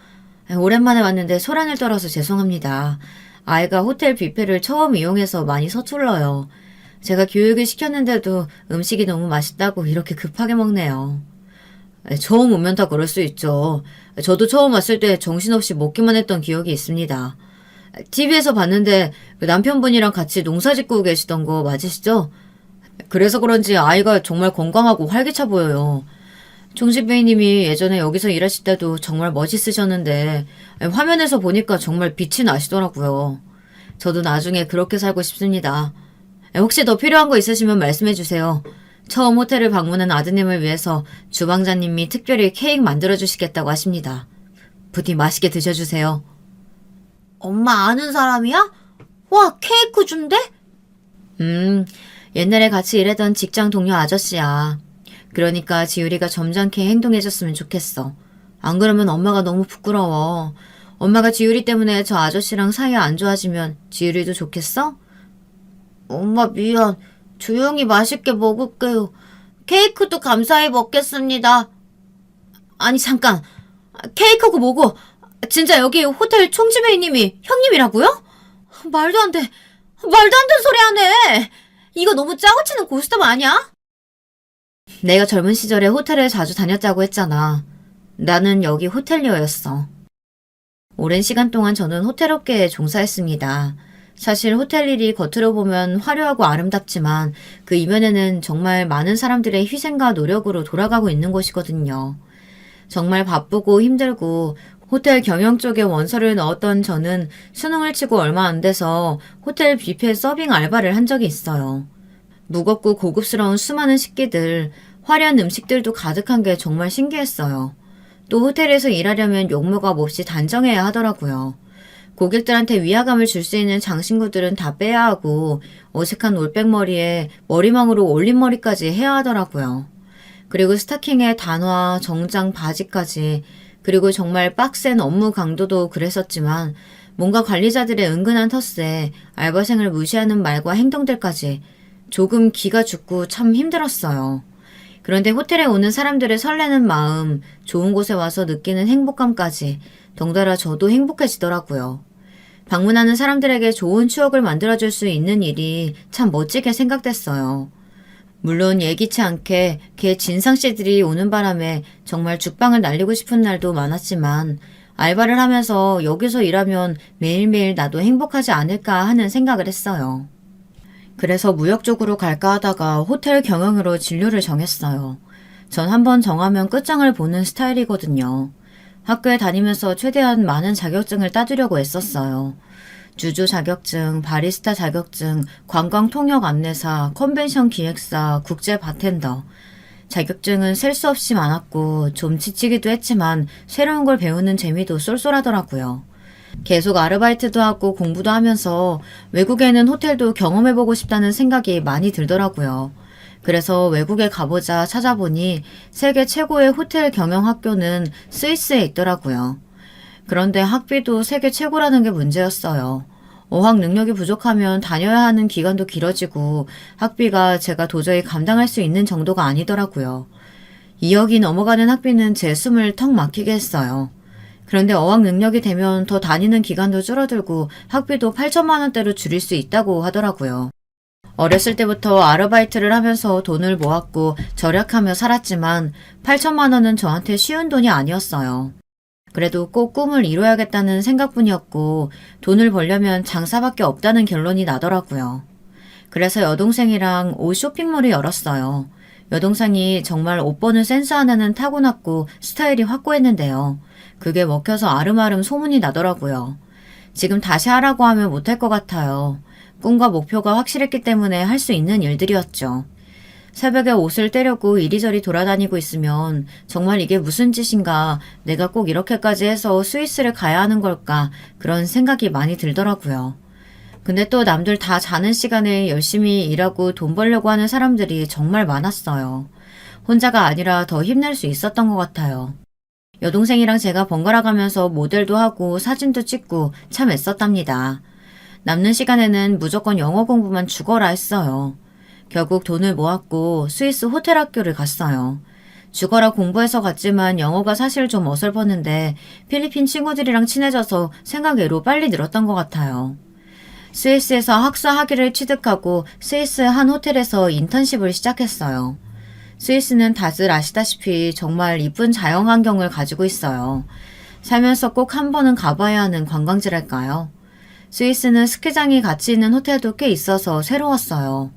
오랜만에 왔는데 소란을 떨어서 죄송합니다. 아이가 호텔 뷔페를 처음 이용해서 많이 서툴러요. 제가 교육을 시켰는데도 음식이 너무 맛있다고 이렇게 급하게 먹네요. 처음 오면 다 그럴 수 있죠. 저도 처음 왔을 때 정신없이 먹기만 했던 기억이 있습니다. TV에서 봤는데 남편분이랑 같이 농사 짓고 계시던 거 맞으시죠? 그래서 그런지 아이가 정말 건강하고 활기차 보여요. 총지배이님이 예전에 여기서 일하실 때도 정말 멋있으셨는데 화면에서 보니까 정말 빛이 나시더라고요. 저도 나중에 그렇게 살고 싶습니다. 혹시 더 필요한 거 있으시면 말씀해 주세요. 처음 호텔을 방문한 아드님을 위해서 주방장님이 특별히 케이크 만들어주시겠다고 하십니다. 부디 맛있게 드셔주세요. 엄마 아는 사람이야? 와, 케이크 준대? 옛날에 같이 일하던 직장 동료 아저씨야. 그러니까 지율이가 점잖게 행동해줬으면 좋겠어. 안 그러면 엄마가 너무 부끄러워. 엄마가 지율이 때문에 저 아저씨랑 사이 안 좋아지면 지율이도 좋겠어? 엄마 미안. 조용히 맛있게 먹을게요. 케이크도 감사히 먹겠습니다. 아니 잠깐. 케이크고 뭐고. 진짜 여기 호텔 총지배이님이 형님이라고요? 말도 안 돼. 말도 안 되는 소리 하네. 이거 너무 짜고 치는 고스톱 아니야? 내가 젊은 시절에 호텔에 자주 다녔다고 했잖아. 나는 여기 호텔리어였어. 오랜 시간 동안 저는 호텔 업계에 종사했습니다. 사실 호텔 일이 겉으로 보면 화려하고 아름답지만 그 이면에는 정말 많은 사람들의 희생과 노력으로 돌아가고 있는 곳이거든요. 정말 바쁘고 힘들고 호텔 경영 쪽에 원서를 넣었던 저는 수능을 치고 얼마 안 돼서 호텔 뷔페 서빙 알바를 한 적이 있어요. 무겁고 고급스러운 수많은 식기들, 화려한 음식들도 가득한 게 정말 신기했어요. 또 호텔에서 일하려면 용모가 몹시 단정해야 하더라고요. 고객들한테 위화감을 줄 수 있는 장신구들은 다 빼야 하고 어색한 올백머리에 머리망으로 올림머리까지 해야 하더라고요. 그리고 스타킹에 단화, 정장, 바지까지 그리고 정말 빡센 업무 강도도 그랬었지만 뭔가 관리자들의 은근한 텃세, 알바생을 무시하는 말과 행동들까지 조금 기가 죽고 참 힘들었어요. 그런데 호텔에 오는 사람들의 설레는 마음, 좋은 곳에 와서 느끼는 행복감까지 덩달아 저도 행복해지더라고요. 방문하는 사람들에게 좋은 추억을 만들어줄 수 있는 일이 참 멋지게 생각됐어요. 물론 예기치 않게 개 진상씨들이 오는 바람에 정말 죽방을 날리고 싶은 날도 많았지만 알바를 하면서 여기서 일하면 매일매일 나도 행복하지 않을까 하는 생각을 했어요. 그래서 무역 쪽으로 갈까 하다가 호텔 경영으로 진로를 정했어요. 전 한번 정하면 끝장을 보는 스타일이거든요. 학교에 다니면서 최대한 많은 자격증을 따두려고 애썼어요. 주주 자격증, 바리스타 자격증, 관광 통역 안내사, 컨벤션 기획사, 국제 바텐더. 자격증은 셀 수 없이 많았고 좀 지치기도 했지만 새로운 걸 배우는 재미도 쏠쏠하더라고요. 계속 아르바이트도 하고 공부도 하면서 외국에는 호텔도 경험해보고 싶다는 생각이 많이 들더라고요. 그래서 외국에 가보자 찾아보니 세계 최고의 호텔 경영 학교는 스위스에 있더라고요. 그런데 학비도 세계 최고라는 게 문제였어요. 어학 능력이 부족하면 다녀야 하는 기간도 길어지고 학비가 제가 도저히 감당할 수 있는 정도가 아니더라고요. 2억이 넘어가는 학비는 제 숨을 턱 막히게 했어요. 그런데 어학 능력이 되면 더 다니는 기간도 줄어들고 학비도 8천만 원대로 줄일 수 있다고 하더라고요. 어렸을 때부터 아르바이트를 하면서 돈을 모았고 절약하며 살았지만 8천만 원은 저한테 쉬운 돈이 아니었어요. 그래도 꼭 꿈을 이뤄야겠다는 생각뿐이었고 돈을 벌려면 장사밖에 없다는 결론이 나더라고요. 그래서 여동생이랑 옷 쇼핑몰을 열었어요. 여동생이 정말 옷 보는 센스 하나는 타고났고 스타일이 확고했는데요. 그게 먹혀서 아름아름 소문이 나더라고요. 지금 다시 하라고 하면 못할 것 같아요. 꿈과 목표가 확실했기 때문에 할 수 있는 일들이었죠. 새벽에 옷을 떼려고 이리저리 돌아다니고 있으면 정말 이게 무슨 짓인가, 내가 꼭 이렇게까지 해서 스위스를 가야 하는 걸까, 그런 생각이 많이 들더라고요. 근데 또 남들 다 자는 시간에 열심히 일하고 돈 벌려고 하는 사람들이 정말 많았어요. 혼자가 아니라 더 힘낼 수 있었던 것 같아요. 여동생이랑 제가 번갈아 가면서 모델도 하고 사진도 찍고 참 애썼답니다. 남는 시간에는 무조건 영어 공부만 죽어라 했어요. 결국 돈을 모았고 스위스 호텔 학교를 갔어요. 죽어라 공부해서 갔지만 영어가 사실 좀 어설펐는데 필리핀 친구들이랑 친해져서 생각외로 빨리 늘었던 것 같아요. 스위스에서 학사 학위를 취득하고 스위스 한 호텔에서 인턴십을 시작했어요. 스위스는 다들 아시다시피 정말 이쁜 자연 환경을 가지고 있어요. 살면서 꼭 한 번은 가봐야 하는 관광지랄까요? 스위스는 스키장이 같이 있는 호텔도 꽤 있어서 새로웠어요.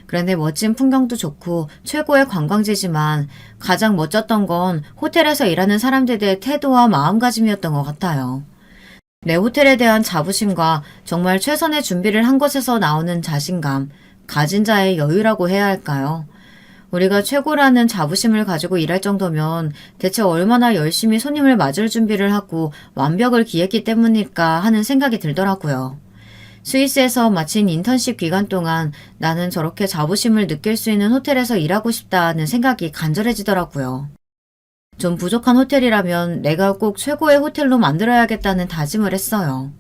그런데 멋진 풍경도 좋고 최고의 관광지지만 가장 멋졌던 건 호텔에서 일하는 사람들의 태도와 마음가짐이었던 것 같아요. 내 호텔에 대한 자부심과 정말 최선의 준비를 한 것에서 나오는 자신감, 가진 자의 여유라고 해야 할까요? 우리가 최고라는 자부심을 가지고 일할 정도면 대체 얼마나 열심히 손님을 맞을 준비를 하고 완벽을 기했기 때문일까 하는 생각이 들더라고요. 스위스에서 마친 인턴십 기간 동안 나는 저렇게 자부심을 느낄 수 있는 호텔에서 일하고 싶다는 생각이 간절해지더라고요. 좀 부족한 호텔이라면 내가 꼭 최고의 호텔로 만들어야겠다는 다짐을 했어요.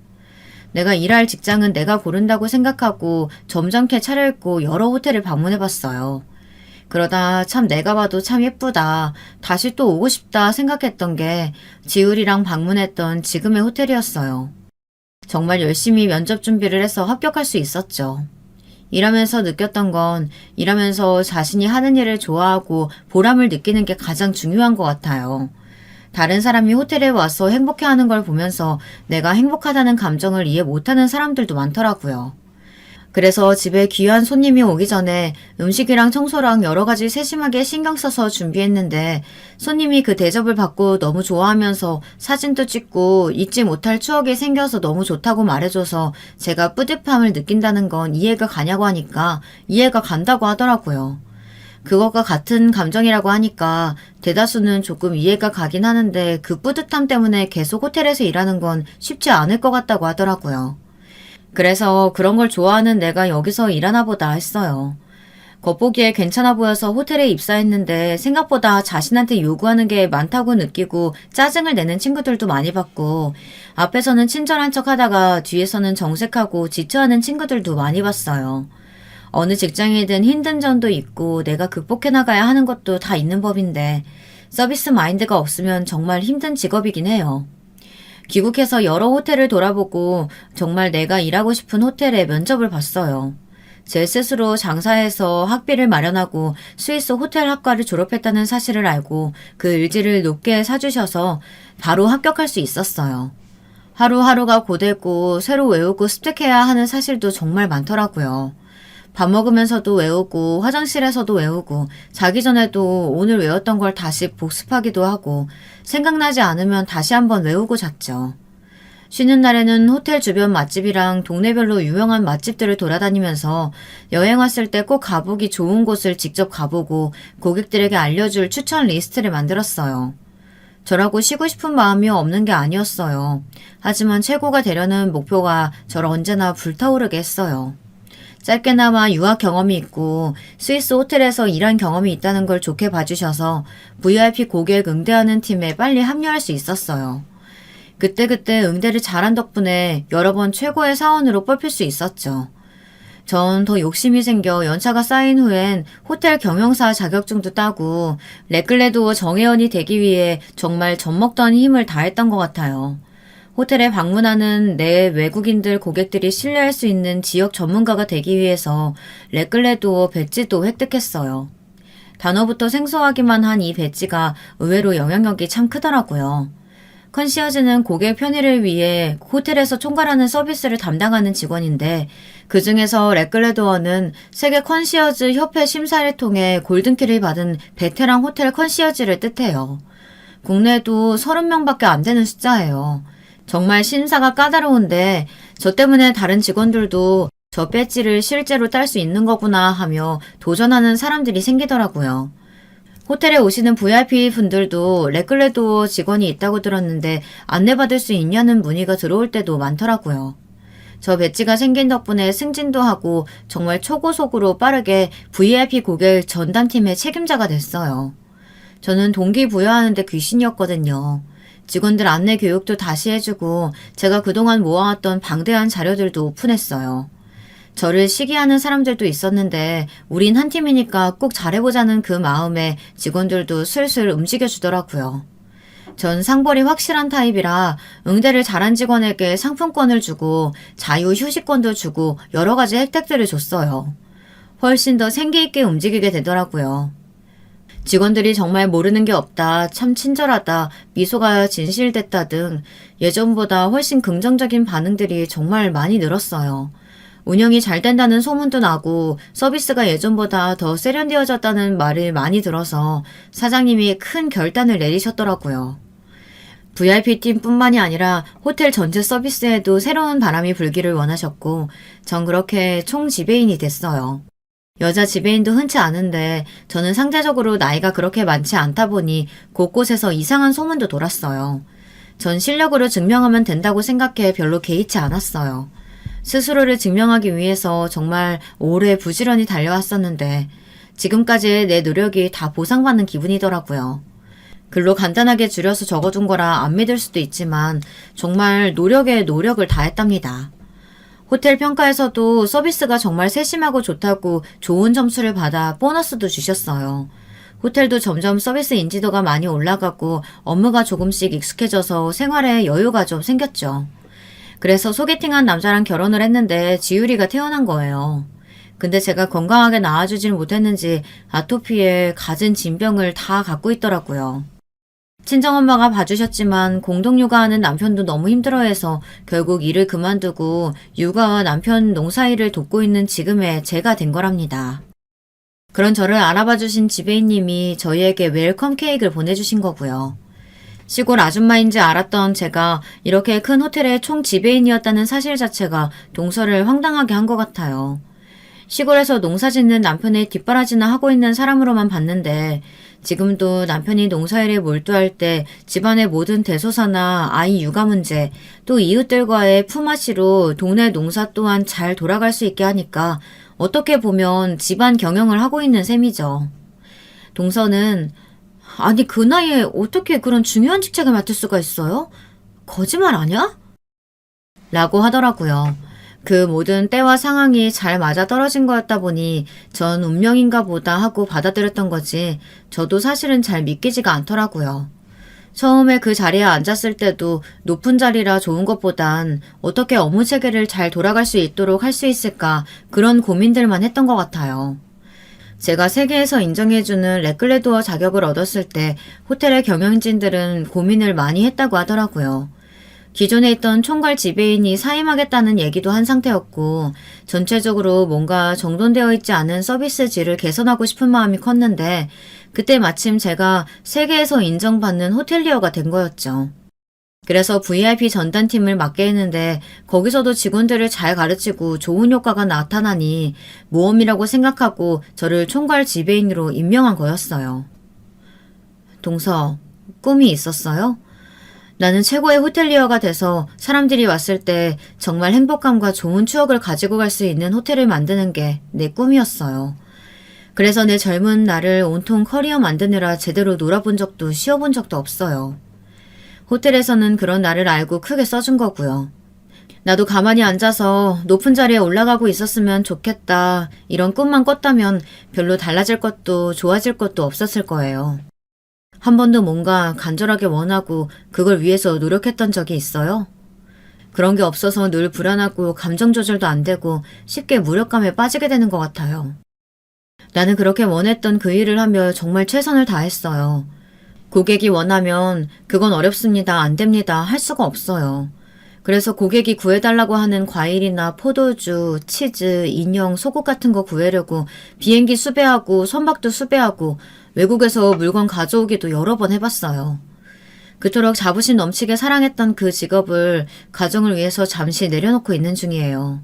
내가 일할 직장은 내가 고른다고 생각하고 점잖게 차려입고 여러 호텔을 방문해봤어요. 그러다 참 내가 봐도 참 예쁘다, 다시 또 오고 싶다 생각했던 게 지율이랑 방문했던 지금의 호텔이었어요. 정말 열심히 면접 준비를 해서 합격할 수 있었죠. 일하면서 느꼈던 건 일하면서 자신이 하는 일을 좋아하고 보람을 느끼는 게 가장 중요한 것 같아요. 다른 사람이 호텔에 와서 행복해하는 걸 보면서 내가 행복하다는 감정을 이해 못하는 사람들도 많더라고요. 그래서 집에 귀한 손님이 오기 전에 음식이랑 청소랑 여러 가지 세심하게 신경 써서 준비했는데 손님이 그 대접을 받고 너무 좋아하면서 사진도 찍고 잊지 못할 추억이 생겨서 너무 좋다고 말해줘서 제가 뿌듯함을 느낀다는 건 이해가 가냐고 하니까 이해가 간다고 하더라고요. 그것과 같은 감정이라고 하니까 대다수는 조금 이해가 가긴 하는데 그 뿌듯함 때문에 계속 호텔에서 일하는 건 쉽지 않을 것 같다고 하더라고요. 그래서 그런 걸 좋아하는 내가 여기서 일하나 보다 했어요. 겉보기에 괜찮아 보여서 호텔에 입사했는데 생각보다 자신한테 요구하는 게 많다고 느끼고 짜증을 내는 친구들도 많이 봤고 앞에서는 친절한 척 하다가 뒤에서는 정색하고 지쳐하는 친구들도 많이 봤어요. 어느 직장이든 힘든 점도 있고 내가 극복해 나가야 하는 것도 다 있는 법인데 서비스 마인드가 없으면 정말 힘든 직업이긴 해요. 귀국해서 여러 호텔을 돌아보고 정말 내가 일하고 싶은 호텔에 면접을 봤어요. 제 스스로 장사해서 학비를 마련하고 스위스 호텔 학과를 졸업했다는 사실을 알고 그 의지를 높게 사주셔서 바로 합격할 수 있었어요. 하루하루가 고되고 새로 외우고 습득해야 하는 사실도 정말 많더라고요. 밥 먹으면서도 외우고 화장실에서도 외우고 자기 전에도 오늘 외웠던 걸 다시 복습하기도 하고 생각나지 않으면 다시 한번 외우고 잤죠. 쉬는 날에는 호텔 주변 맛집이랑 동네별로 유명한 맛집들을 돌아다니면서 여행 왔을 때 꼭 가보기 좋은 곳을 직접 가보고 고객들에게 알려줄 추천 리스트를 만들었어요. 저라고 쉬고 싶은 마음이 없는 게 아니었어요. 하지만 최고가 되려는 목표가 저를 언제나 불타오르게 했어요. 짧게나마 유학 경험이 있고 스위스 호텔에서 일한 경험이 있다는 걸 좋게 봐주셔서 VIP 고객 응대하는 팀에 빨리 합류할 수 있었어요. 그때그때 응대를 잘한 덕분에 여러 번 최고의 사원으로 뽑힐 수 있었죠. 전 더 욕심이 생겨 연차가 쌓인 후엔 호텔 경영사 자격증도 따고 레클레도어 정회원이 되기 위해 정말 젖먹던 힘을 다했던 것 같아요. 호텔에 방문하는 내 외국인들 고객들이 신뢰할 수 있는 지역 전문가가 되기 위해서 레클레도어 배지도 획득했어요. 단어부터 생소하기만 한 이 배지가 의외로 영향력이 참 크더라고요. 컨시어즈는 고객 편의를 위해 호텔에서 총괄하는 서비스를 담당하는 직원인데 그 중에서 레클레도어는 세계 컨시어즈 협회 심사를 통해 골든키를 받은 베테랑 호텔 컨시어즈를 뜻해요. 국내에도 30명밖에 안 되는 숫자예요. 정말 심사가 까다로운데 저 때문에 다른 직원들도 저 배지를 실제로 딸 수 있는 거구나 하며 도전하는 사람들이 생기더라고요. 호텔에 오시는 VIP 분들도 레클레도어 직원이 있다고 들었는데 안내받을 수 있냐는 문의가 들어올 때도 많더라고요. 저 배지가 생긴 덕분에 승진도 하고 정말 초고속으로 빠르게 VIP 고객 전담팀의 책임자가 됐어요. 저는 동기부여하는데 귀신이었거든요. 직원들 안내 교육도 다시 해주고 제가 그동안 모아왔던 방대한 자료들도 오픈했어요. 저를 시기하는 사람들도 있었는데 우린 한 팀이니까 꼭 잘해보자는 그 마음에 직원들도 슬슬 움직여주더라고요. 전 상벌이 확실한 타입이라 응대를 잘한 직원에게 상품권을 주고 자유 휴식권도 주고 여러 가지 혜택들을 줬어요. 훨씬 더 생기있게 움직이게 되더라고요. 직원들이 정말 모르는 게 없다, 참 친절하다, 미소가 진실됐다 등 예전보다 훨씬 긍정적인 반응들이 정말 많이 늘었어요. 운영이 잘 된다는 소문도 나고 서비스가 예전보다 더 세련되어졌다는 말을 많이 들어서 사장님이 큰 결단을 내리셨더라고요. VIP팀뿐만이 아니라 호텔 전체 서비스에도 새로운 바람이 불기를 원하셨고 전 그렇게 총지배인이 됐어요. 여자 지배인도 흔치 않은데 저는 상대적으로 나이가 그렇게 많지 않다 보니 곳곳에서 이상한 소문도 돌았어요. 전 실력으로 증명하면 된다고 생각해 별로 개의치 않았어요. 스스로를 증명하기 위해서 정말 오래 부지런히 달려왔었는데 지금까지의 내 노력이 다 보상받는 기분이더라고요. 글로 간단하게 줄여서 적어둔 거라 안 믿을 수도 있지만 정말 노력에 노력을 다했답니다. 호텔 평가에서도 서비스가 정말 세심하고 좋다고 좋은 점수를 받아 보너스도 주셨어요. 호텔도 점점 서비스 인지도가 많이 올라가고 업무가 조금씩 익숙해져서 생활에 여유가 좀 생겼죠. 그래서 소개팅한 남자랑 결혼을 했는데 지유리가 태어난 거예요. 근데 제가 건강하게 낳아주질 못했는지 아토피에 갖은 진병을 다 갖고 있더라고요. 친정엄마가 봐주셨지만 공동육아하는 남편도 너무 힘들어해서 결국 일을 그만두고 육아와 남편 농사일을 돕고 있는 지금의 제가 된 거랍니다. 그런 저를 알아봐주신 지배인님이 저희에게 웰컴 케이크를 보내주신 거고요. 시골 아줌마인지 알았던 제가 이렇게 큰 호텔의 총 지배인이었다는 사실 자체가 동서를 황당하게 한 것 같아요. 시골에서 농사 짓는 남편의 뒷바라지나 하고 있는 사람으로만 봤는데 지금도 남편이 농사일에 몰두할 때 집안의 모든 대소사나 아이 육아 문제 또 이웃들과의 품앗이로 동네 농사 또한 잘 돌아갈 수 있게 하니까 어떻게 보면 집안 경영을 하고 있는 셈이죠. 동서는 아니 그 나이에 어떻게 그런 중요한 직책을 맡을 수가 있어요? 거짓말 아냐? 라고 하더라고요. 그 모든 때와 상황이 잘 맞아떨어진 거였다 보니 전 운명인가 보다 하고 받아들였던 거지 저도 사실은 잘 믿기지가 않더라고요. 처음에 그 자리에 앉았을 때도 높은 자리라 좋은 것보단 어떻게 업무 체계를 잘 돌아갈 수 있도록 할 수 있을까 그런 고민들만 했던 것 같아요. 제가 세계에서 인정해주는 레클레도어 자격을 얻었을 때 호텔의 경영진들은 고민을 많이 했다고 하더라고요. 기존에 있던 총괄 지배인이 사임하겠다는 얘기도 한 상태였고 전체적으로 뭔가 정돈되어 있지 않은 서비스 질을 개선하고 싶은 마음이 컸는데 그때 마침 제가 세계에서 인정받는 호텔리어가 된 거였죠. 그래서 VIP 전담팀을 맡게 했는데 거기서도 직원들을 잘 가르치고 좋은 효과가 나타나니 모험이라고 생각하고 저를 총괄 지배인으로 임명한 거였어요. 동서, 꿈이 있었어요? 나는 최고의 호텔리어가 돼서 사람들이 왔을 때 정말 행복감과 좋은 추억을 가지고 갈 수 있는 호텔을 만드는 게 내 꿈이었어요. 그래서 내 젊은 나를 온통 커리어 만드느라 제대로 놀아본 적도 쉬어본 적도 없어요. 호텔에서는 그런 나를 알고 크게 써준 거고요. 나도 가만히 앉아서 높은 자리에 올라가고 있었으면 좋겠다 이런 꿈만 꿨다면 별로 달라질 것도 좋아질 것도 없었을 거예요. 한 번도 뭔가 간절하게 원하고 그걸 위해서 노력했던 적이 있어요? 그런 게 없어서 늘 불안하고 감정 조절도 안 되고 쉽게 무력감에 빠지게 되는 것 같아요. 나는 그렇게 원했던 그 일을 하며 정말 최선을 다했어요. 고객이 원하면 그건 어렵습니다, 안 됩니다 할 수가 없어요. 그래서 고객이 구해달라고 하는 과일이나 포도주, 치즈, 인형, 속옷 같은 거 구해려고 비행기 수배하고 선박도 수배하고 외국에서 물건 가져오기도 여러 번 해봤어요. 그토록 자부심 넘치게 사랑했던 그 직업을 가정을 위해서 잠시 내려놓고 있는 중이에요.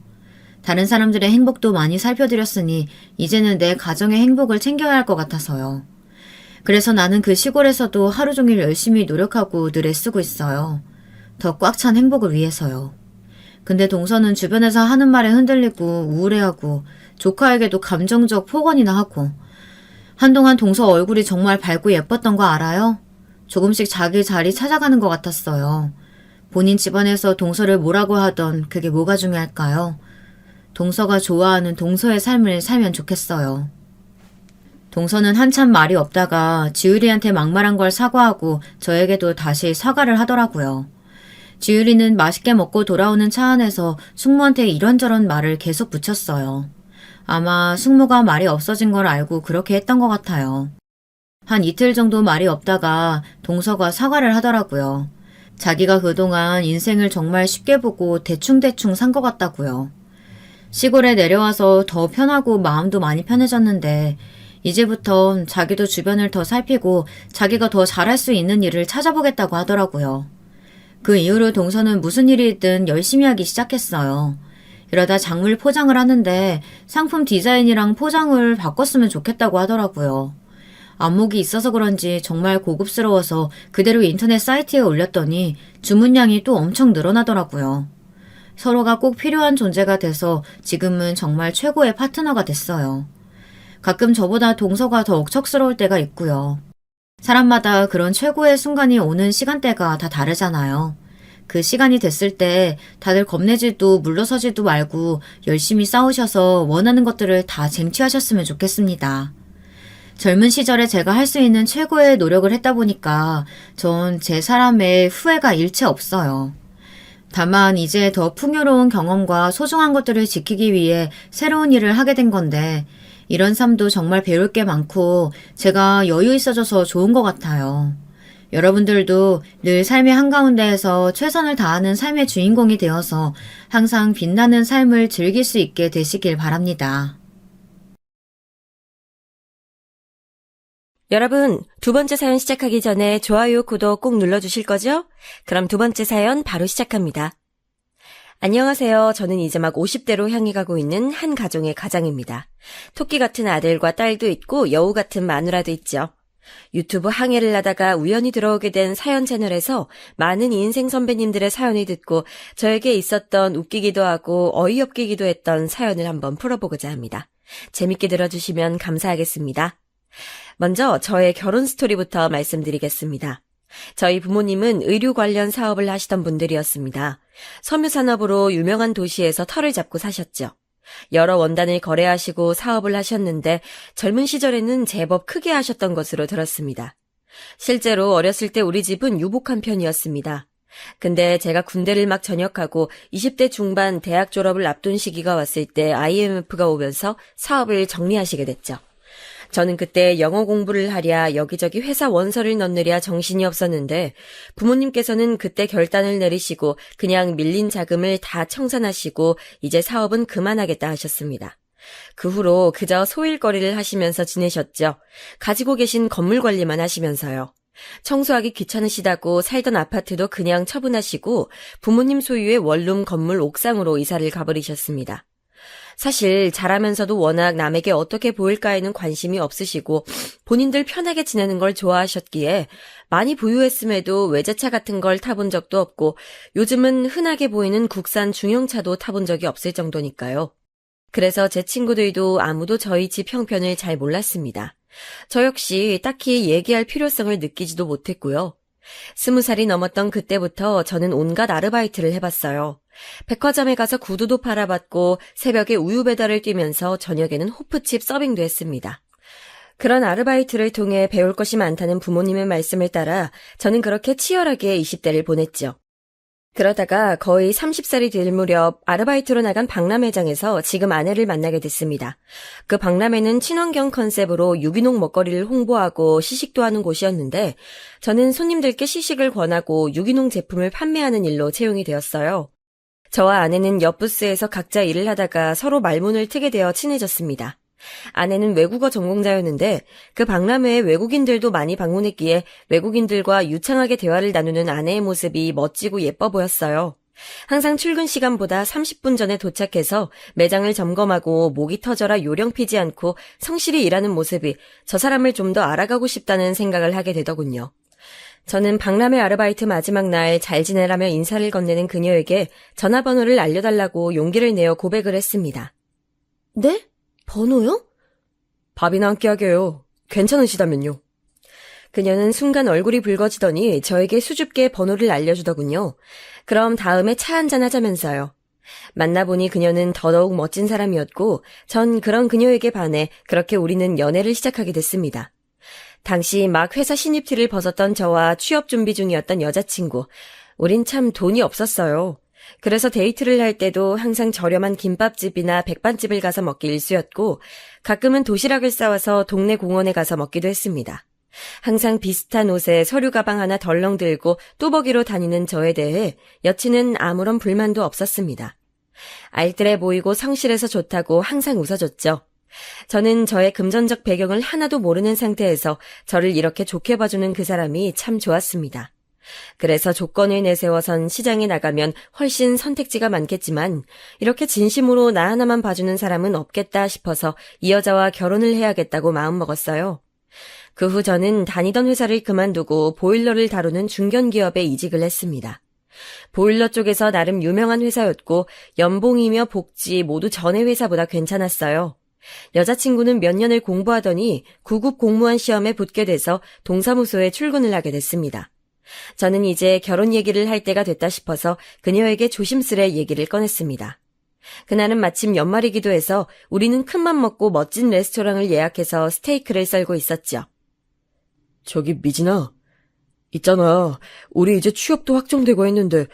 다른 사람들의 행복도 많이 살펴드렸으니 이제는 내 가정의 행복을 챙겨야 할 것 같아서요. 그래서 나는 그 시골에서도 하루 종일 열심히 노력하고 늘 애쓰고 있어요. 더 꽉 찬 행복을 위해서요. 근데 동서는 주변에서 하는 말에 흔들리고 우울해하고 조카에게도 감정적 폭언이나 하고 한동안 동서 얼굴이 정말 밝고 예뻤던 거 알아요? 조금씩 자기 자리 찾아가는 것 같았어요. 본인 집안에서 동서를 뭐라고 하던 그게 뭐가 중요할까요? 동서가 좋아하는 동서의 삶을 살면 좋겠어요. 동서는 한참 말이 없다가 지율이한테 막말한 걸 사과하고 저에게도 다시 사과를 하더라고요. 지율이는 맛있게 먹고 돌아오는 차 안에서 숙모한테 이런저런 말을 계속 붙였어요. 아마 숙모가 말이 없어진 걸 알고 그렇게 했던 것 같아요. 한 이틀 정도 말이 없다가 동서가 사과를 하더라고요. 자기가 그동안 인생을 정말 쉽게 보고 대충대충 산 것 같다고요. 시골에 내려와서 더 편하고 마음도 많이 편해졌는데 이제부턴 자기도 주변을 더 살피고 자기가 더 잘할 수 있는 일을 찾아보겠다고 하더라고요. 그 이후로 동서는 무슨 일이 있든 열심히 하기 시작했어요. 이러다 작물 포장을 하는데 상품 디자인이랑 포장을 바꿨으면 좋겠다고 하더라고요. 안목이 있어서 그런지 정말 고급스러워서 그대로 인터넷 사이트에 올렸더니 주문량이 또 엄청 늘어나더라고요. 서로가 꼭 필요한 존재가 돼서 지금은 정말 최고의 파트너가 됐어요. 가끔 저보다 동서가 더 억척스러울 때가 있고요. 사람마다 그런 최고의 순간이 오는 시간대가 다 다르잖아요. 그 시간이 됐을 때 다들 겁내지도 물러서지도 말고 열심히 싸우셔서 원하는 것들을 다 쟁취하셨으면 좋겠습니다. 젊은 시절에 제가 할 수 있는 최고의 노력을 했다 보니까 전 제 사람의 후회가 일체 없어요. 다만 이제 더 풍요로운 경험과 소중한 것들을 지키기 위해 새로운 일을 하게 된 건데 이런 삶도 정말 배울 게 많고 제가 여유 있어져서 좋은 것 같아요. 여러분들도 늘 삶의 한가운데에서 최선을 다하는 삶의 주인공이 되어서 항상 빛나는 삶을 즐길 수 있게 되시길 바랍니다. 여러분, 두 번째 사연 시작하기 전에 좋아요, 구독 꼭 눌러주실 거죠? 그럼 두 번째 사연 바로 시작합니다. 안녕하세요. 저는 이제 막 50대로 향해 가고 있는 한 가정의 가장입니다. 토끼 같은 아들과 딸도 있고 여우 같은 마누라도 있죠. 유튜브 항해를 하다가 우연히 들어오게 된 사연 채널에서 많은 인생 선배님들의 사연을 듣고 저에게 있었던 웃기기도 하고 어이없기도 했던 사연을 한번 풀어보고자 합니다. 재밌게 들어주시면 감사하겠습니다. 먼저 저의 결혼 스토리부터 말씀드리겠습니다. 저희 부모님은 의류 관련 사업을 하시던 분들이었습니다. 섬유산업으로 유명한 도시에서 터를 잡고 사셨죠. 여러 원단을 거래하시고 사업을 하셨는데 젊은 시절에는 제법 크게 하셨던 것으로 들었습니다. 실제로 어렸을 때 우리 집은 유복한 편이었습니다. 근데 제가 군대를 막 전역하고 20대 중반 대학 졸업을 앞둔 시기가 왔을 때 IMF가 오면서 사업을 정리하시게 됐죠. 저는 그때 영어 공부를 하랴 여기저기 회사 원서를 넣느랴 정신이 없었는데 부모님께서는 그때 결단을 내리시고 그냥 밀린 자금을 다 청산하시고 이제 사업은 그만하겠다 하셨습니다. 그 후로 그저 소일거리를 하시면서 지내셨죠. 가지고 계신 건물 관리만 하시면서요. 청소하기 귀찮으시다고 살던 아파트도 그냥 처분하시고 부모님 소유의 원룸 건물 옥상으로 이사를 가버리셨습니다. 사실 잘하면서도 워낙 남에게 어떻게 보일까에는 관심이 없으시고 본인들 편하게 지내는 걸 좋아하셨기에 많이 보유했음에도 외제차 같은 걸 타본 적도 없고 요즘은 흔하게 보이는 국산 중형차도 타본 적이 없을 정도니까요. 그래서 제 친구들도 아무도 저희 집 형편을 잘 몰랐습니다. 저 역시 딱히 얘기할 필요성을 느끼지도 못했고요. 20살이 넘었던 그때부터 저는 온갖 아르바이트를 해봤어요. 백화점에 가서 구두도 팔아봤고 새벽에 우유 배달을 뛰면서 저녁에는 호프집 서빙도 했습니다. 그런 아르바이트를 통해 배울 것이 많다는 부모님의 말씀을 따라 저는 그렇게 치열하게 20대를 보냈죠. 그러다가 거의 30살이 될 무렵 아르바이트로 나간 박람회장에서 지금 아내를 만나게 됐습니다. 그 박람회는 친환경 컨셉으로 유기농 먹거리를 홍보하고 시식도 하는 곳이었는데 저는 손님들께 시식을 권하고 유기농 제품을 판매하는 일로 채용이 되었어요. 저와 아내는 옆 부스에서 각자 일을 하다가 서로 말문을 트게 되어 친해졌습니다. 아내는 외국어 전공자였는데 그 박람회에 외국인들도 많이 방문했기에 외국인들과 유창하게 대화를 나누는 아내의 모습이 멋지고 예뻐 보였어요. 항상 출근 시간보다 30분 전에 도착해서 매장을 점검하고 목이 터져라 요령 피지 않고 성실히 일하는 모습이 저 사람을 좀 더 알아가고 싶다는 생각을 하게 되더군요. 저는 박람회 아르바이트 마지막 날 잘 지내라며 인사를 건네는 그녀에게 전화번호를 알려달라고 용기를 내어 고백을 했습니다. 네? 번호요? 밥이나 함께 하게요. 괜찮으시다면요. 그녀는 순간 얼굴이 붉어지더니 저에게 수줍게 번호를 알려주더군요. 그럼 다음에 차 한잔 하자면서요. 만나보니 그녀는 더더욱 멋진 사람이었고 전 그런 그녀에게 반해 그렇게 우리는 연애를 시작하게 됐습니다. 당시 막 회사 신입티를 벗었던 저와 취업 준비 중이었던 여자친구. 우린 참 돈이 없었어요. 그래서 데이트를 할 때도 항상 저렴한 김밥집이나 백반집을 가서 먹기 일쑤였고 가끔은 도시락을 싸와서 동네 공원에 가서 먹기도 했습니다. 항상 비슷한 옷에 서류 가방 하나 덜렁 들고 뚜벅이로 다니는 저에 대해 여친은 아무런 불만도 없었습니다. 알뜰해 보이고 성실해서 좋다고 항상 웃어줬죠. 저는 저의 금전적 배경을 하나도 모르는 상태에서 저를 이렇게 좋게 봐주는 그 사람이 참 좋았습니다. 그래서 조건을 내세워선 시장에 나가면 훨씬 선택지가 많겠지만 이렇게 진심으로 나 하나만 봐주는 사람은 없겠다 싶어서 이 여자와 결혼을 해야겠다고 마음먹었어요. 그 후 저는 다니던 회사를 그만두고 보일러를 다루는 중견기업에 이직을 했습니다. 보일러 쪽에서 나름 유명한 회사였고 연봉이며 복지 모두 전에 회사보다 괜찮았어요. 여자친구는 몇 년을 공부하더니 9급 공무원 시험에 붙게 돼서 동사무소에 출근을 하게 됐습니다. 저는 이제 결혼 얘기를 할 때가 됐다 싶어서 그녀에게 조심스레 얘기를 꺼냈습니다. 그날은 마침 연말이기도 해서 우리는 큰맘 먹고 멋진 레스토랑을 예약해서 스테이크를 썰고 있었죠. 저기 미진아, 있잖아. 우리 이제 취업도 확정되고 했는데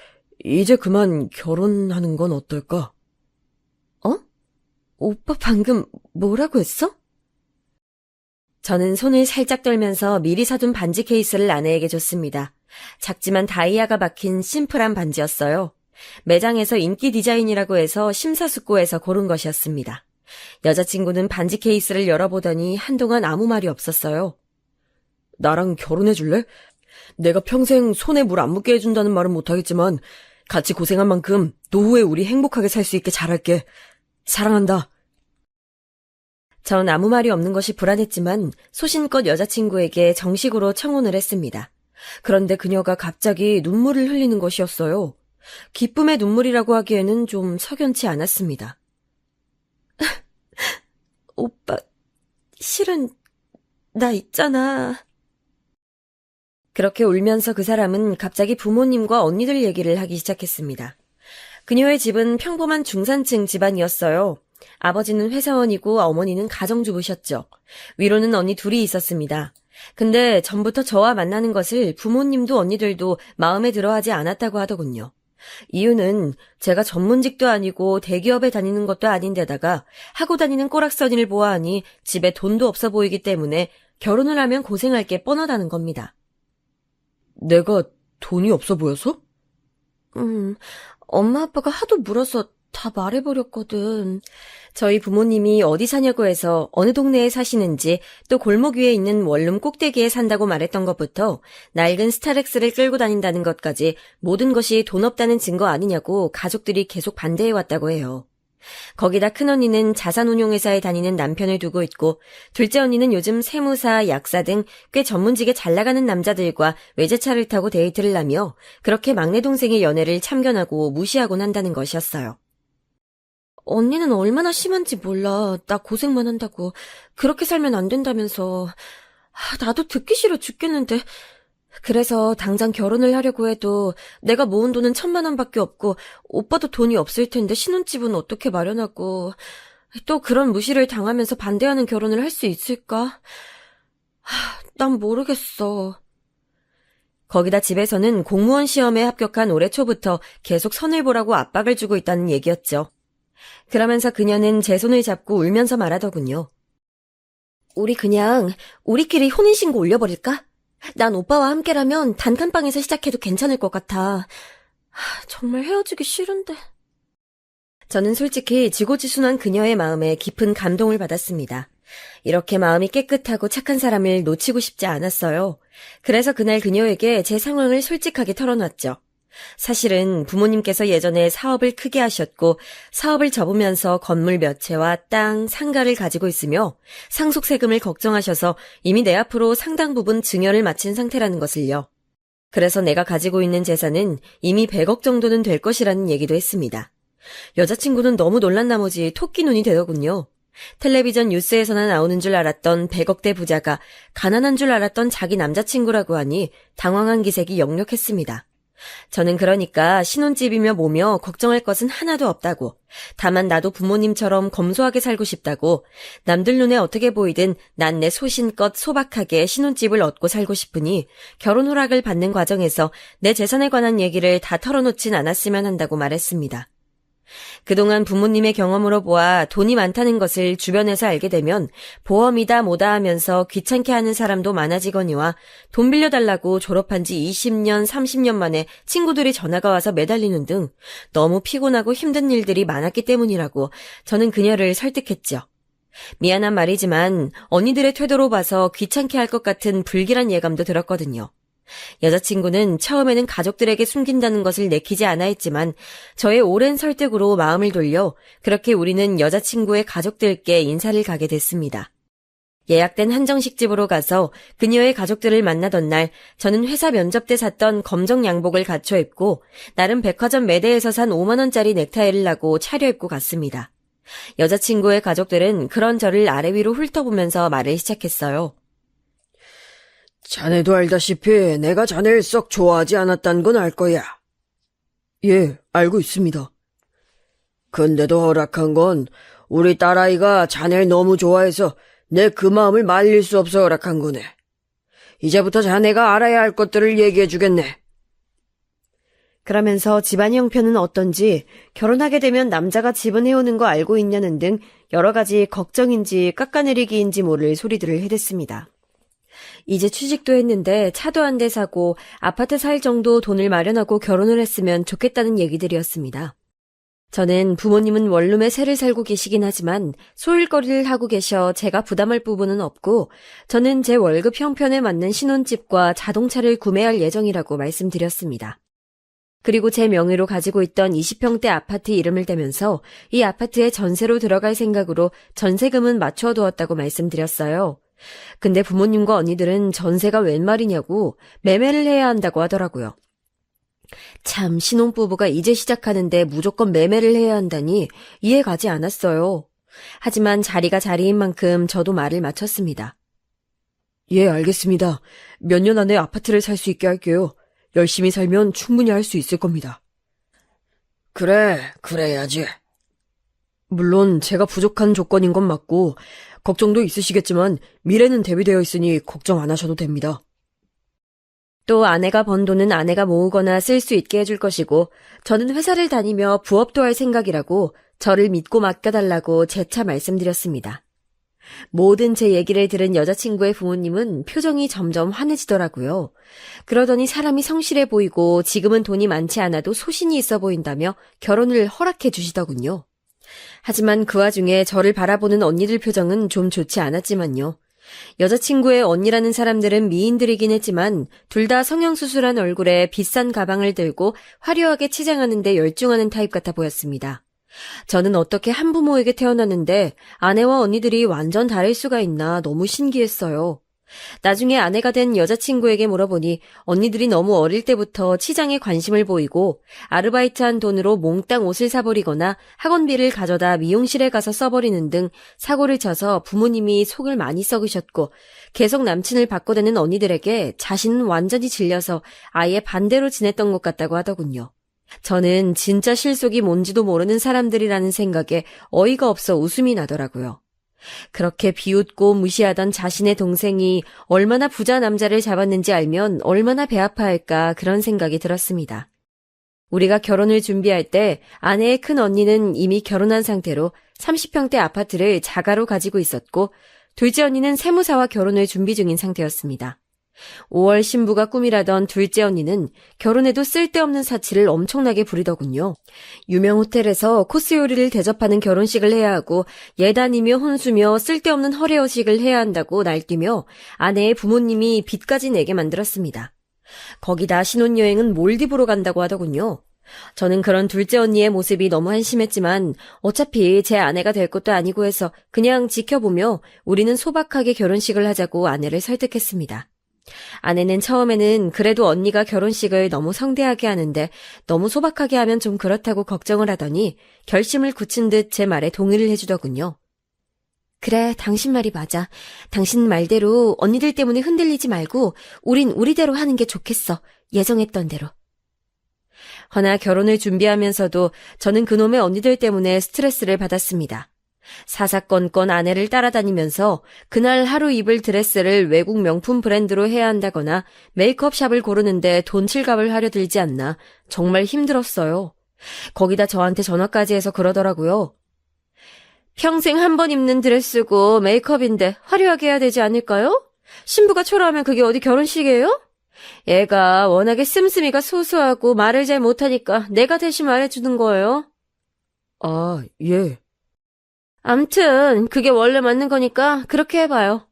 이제 그만 결혼하는 건 어떨까? 어? 오빠 방금 뭐라고 했어? 저는 손을 살짝 떨면서 미리 사둔 반지 케이스를 아내에게 줬습니다. 작지만 다이아가 박힌 심플한 반지였어요. 매장에서 인기 디자인이라고 해서 심사숙고해서 고른 것이었습니다. 여자친구는 반지 케이스를 열어보더니 한동안 아무 말이 없었어요. 나랑 결혼해줄래? 내가 평생 손에 물 안 묻게 해준다는 말은 못하겠지만 같이 고생한 만큼 노후에 우리 행복하게 살 수 있게 잘할게. 사랑한다. 전 아무 말이 없는 것이 불안했지만 소신껏 여자친구에게 정식으로 청혼을 했습니다. 그런데 그녀가 갑자기 눈물을 흘리는 것이었어요. 기쁨의 눈물이라고 하기에는 좀 석연치 않았습니다. 오빠, 실은 나 있잖아. 그렇게 울면서 그 사람은 갑자기 부모님과 언니들 얘기를 하기 시작했습니다. 그녀의 집은 평범한 중산층 집안이었어요. 아버지는 회사원이고 어머니는 가정주부셨죠. 위로는 언니 둘이 있었습니다. 근데 전부터 저와 만나는 것을 부모님도 언니들도 마음에 들어하지 않았다고 하더군요. 이유는 제가 전문직도 아니고 대기업에 다니는 것도 아닌데다가 하고 다니는 꼬락서니를 보아하니 집에 돈도 없어 보이기 때문에 결혼을 하면 고생할 게 뻔하다는 겁니다. 내가 돈이 없어 보여서? 엄마 아빠가 하도 물어서 다 말해버렸거든. 저희 부모님이 어디 사냐고 해서 어느 동네에 사시는지 또 골목 위에 있는 원룸 꼭대기에 산다고 말했던 것부터 낡은 스타렉스를 끌고 다닌다는 것까지 모든 것이 돈 없다는 증거 아니냐고 가족들이 계속 반대해왔다고 해요. 거기다 큰언니는 자산운용회사에 다니는 남편을 두고 있고 둘째 언니는 요즘 세무사, 약사 등 꽤 전문직에 잘나가는 남자들과 외제차를 타고 데이트를 하며 그렇게 막내 동생의 연애를 참견하고 무시하곤 한다는 것이었어요. 언니는 얼마나 심한지 몰라. 나 고생만 한다고. 그렇게 살면 안 된다면서. 나도 듣기 싫어 죽겠는데. 그래서 당장 결혼을 하려고 해도 내가 모은 돈은 1,000만 원밖에 없고 오빠도 돈이 없을 텐데 신혼집은 어떻게 마련하고 또 그런 무시를 당하면서 반대하는 결혼을 할 수 있을까? 난 모르겠어. 거기다 집에서는 공무원 시험에 합격한 올해 초부터 계속 선을 보라고 압박을 주고 있다는 얘기였죠. 그러면서 그녀는 제 손을 잡고 울면서 말하더군요. 우리 그냥 우리끼리 혼인신고 올려버릴까? 난 오빠와 함께라면 단칸방에서 시작해도 괜찮을 것 같아. 정말 헤어지기 싫은데. 저는 솔직히 지고지순한 그녀의 마음에 깊은 감동을 받았습니다. 이렇게 마음이 깨끗하고 착한 사람을 놓치고 싶지 않았어요. 그래서 그날 그녀에게 제 상황을 솔직하게 털어놨죠. 사실은 부모님께서 예전에 사업을 크게 하셨고 사업을 접으면서 건물 몇 채와 땅, 상가를 가지고 있으며 상속세금을 걱정하셔서 이미 내 앞으로 상당 부분 증여를 마친 상태라는 것을요. 그래서 내가 가지고 있는 재산은 이미 100억 정도는 될 것이라는 얘기도 했습니다. 여자친구는 너무 놀란 나머지 토끼 눈이 되더군요. 텔레비전 뉴스에서나 나오는 줄 알았던 100억대 부자가 가난한 줄 알았던 자기 남자친구라고 하니 당황한 기색이 역력했습니다. 저는 그러니까 신혼집이며 뭐며 걱정할 것은 하나도 없다고, 다만 나도 부모님처럼 검소하게 살고 싶다고, 남들 눈에 어떻게 보이든 난 내 소신껏 소박하게 신혼집을 얻고 살고 싶으니 결혼 허락을 받는 과정에서 내 재산에 관한 얘기를 다 털어놓진 않았으면 한다고 말했습니다. 그동안 부모님의 경험으로 보아 돈이 많다는 것을 주변에서 알게 되면 보험이다 뭐다 하면서 귀찮게 하는 사람도 많아지거니와 돈 빌려달라고 졸업한 지 20년, 30년 만에 친구들이 전화가 와서 매달리는 등 너무 피곤하고 힘든 일들이 많았기 때문이라고 저는 그녀를 설득했죠. 미안한 말이지만 언니들의 태도로 봐서 귀찮게 할 것 같은 불길한 예감도 들었거든요. 여자친구는 처음에는 가족들에게 숨긴다는 것을 내키지 않아 했지만 저의 오랜 설득으로 마음을 돌려 그렇게 우리는 여자친구의 가족들께 인사를 가게 됐습니다. 예약된 한정식집으로 가서 그녀의 가족들을 만나던 날 저는 회사 면접 때 샀던 검정 양복을 갖춰 입고 나름 백화점 매대에서 산 5만 원짜리 넥타이를 하고 차려입고 갔습니다. 여자친구의 가족들은 그런 저를 아래 위로 훑어보면서 말을 시작했어요. 자네도 알다시피 내가 자네를 썩 좋아하지 않았단 건 알 거야. 예, 알고 있습니다. 근데도 허락한 건 우리 딸아이가 자네를 너무 좋아해서 내 그 마음을 말릴 수 없어 허락한 거네. 이제부터 자네가 알아야 할 것들을 얘기해 주겠네. 그러면서 집안 형편은 어떤지, 결혼하게 되면 남자가 집은 해오는 거 알고 있냐는 등 여러 가지 걱정인지 깎아내리기인지 모를 소리들을 해댔습니다. 이제 취직도 했는데 차도 한 대 사고 아파트 살 정도 돈을 마련하고 결혼을 했으면 좋겠다는 얘기들이었습니다. 저는 부모님은 원룸에 새를 살고 계시긴 하지만 소일거리를 하고 계셔 제가 부담할 부분은 없고 저는 제 월급 형편에 맞는 신혼집과 자동차를 구매할 예정이라고 말씀드렸습니다. 그리고 제 명의로 가지고 있던 20평대 아파트 이름을 대면서 이 아파트에 전세로 들어갈 생각으로 전세금은 맞춰 두었다고 말씀드렸어요. 근데 부모님과 언니들은 전세가 웬 말이냐고 매매를 해야 한다고 하더라고요. 참, 신혼부부가 이제 시작하는데 무조건 매매를 해야 한다니 이해 가지 않았어요. 하지만 자리가 자리인 만큼 저도 말을 마쳤습니다. 예, 알겠습니다. 몇 년 안에 아파트를 살 수 있게 할게요. 열심히 살면 충분히 할 수 있을 겁니다. 그래, 그래야지. 물론 제가 부족한 조건인 건 맞고 걱정도 있으시겠지만 미래는 대비되어 있으니 걱정 안 하셔도 됩니다. 또 아내가 번 돈은 아내가 모으거나 쓸 수 있게 해줄 것이고 저는 회사를 다니며 부업도 할 생각이라고 저를 믿고 맡겨달라고 재차 말씀드렸습니다. 모든 제 얘기를 들은 여자친구의 부모님은 표정이 점점 환해지더라고요. 그러더니 사람이 성실해 보이고 지금은 돈이 많지 않아도 소신이 있어 보인다며 결혼을 허락해 주시더군요. 하지만 그 와중에 저를 바라보는 언니들 표정은 좀 좋지 않았지만요. 여자친구의 언니라는 사람들은 미인들이긴 했지만 둘 다 성형수술한 얼굴에 비싼 가방을 들고 화려하게 치장하는 데 열중하는 타입 같아 보였습니다. 저는 어떻게 한부모에게 태어났는데 아내와 언니들이 완전 다를 수가 있나 너무 신기했어요. 나중에 아내가 된 여자친구에게 물어보니 언니들이 너무 어릴 때부터 치장에 관심을 보이고 아르바이트한 돈으로 몽땅 옷을 사버리거나 학원비를 가져다 미용실에 가서 써버리는 등 사고를 쳐서 부모님이 속을 많이 썩으셨고 계속 남친을 바꿔대는 언니들에게 자신은 완전히 질려서 아예 반대로 지냈던 것 같다고 하더군요. 저는 진짜 실속이 뭔지도 모르는 사람들이라는 생각에 어이가 없어 웃음이 나더라고요. 그렇게 비웃고 무시하던 자신의 동생이 얼마나 부자 남자를 잡았는지 알면 얼마나 배 아파할까 그런 생각이 들었습니다. 우리가 결혼을 준비할 때 아내의 큰 언니는 이미 결혼한 상태로 30평대 아파트를 자가로 가지고 있었고 둘째 언니는 세무사와 결혼을 준비 중인 상태였습니다. 5월 신부가 꿈이라던 둘째 언니는 결혼해도 쓸데없는 사치를 엄청나게 부리더군요. 유명 호텔에서 코스 요리를 대접하는 결혼식을 해야 하고 예단이며 혼수며 쓸데없는 허례허식을 해야 한다고 날뛰며 아내의 부모님이 빚까지 내게 만들었습니다. 거기다 신혼여행은 몰디브로 간다고 하더군요. 저는 그런 둘째 언니의 모습이 너무 한심했지만 어차피 제 아내가 될 것도 아니고 해서 그냥 지켜보며 우리는 소박하게 결혼식을 하자고 아내를 설득했습니다. 아내는 처음에는 그래도 언니가 결혼식을 너무 성대하게 하는데 너무 소박하게 하면 좀 그렇다고 걱정을 하더니 결심을 굳힌 듯 제 말에 동의를 해주더군요. 그래, 당신 말이 맞아. 당신 말대로 언니들 때문에 흔들리지 말고 우린 우리대로 하는 게 좋겠어. 예정했던 대로. 허나 결혼을 준비하면서도 저는 그놈의 언니들 때문에 스트레스를 받았습니다. 사사건건 아내를 따라다니면서 그날 하루 입을 드레스를 외국 명품 브랜드로 해야 한다거나 메이크업샵을 고르는데 돈 칠갑을 하려 들지 않나 정말 힘들었어요. 거기다 저한테 전화까지 해서 그러더라고요. 평생 한 번 입는 드레스고 메이크업인데 화려하게 해야 되지 않을까요? 신부가 초라하면 그게 어디 결혼식이에요? 얘가 워낙에 씀씀이가 소소하고 말을 잘 못하니까 내가 대신 말해주는 거예요. 아, 예. 암튼 그게 원래 맞는 거니까 그렇게 해봐요.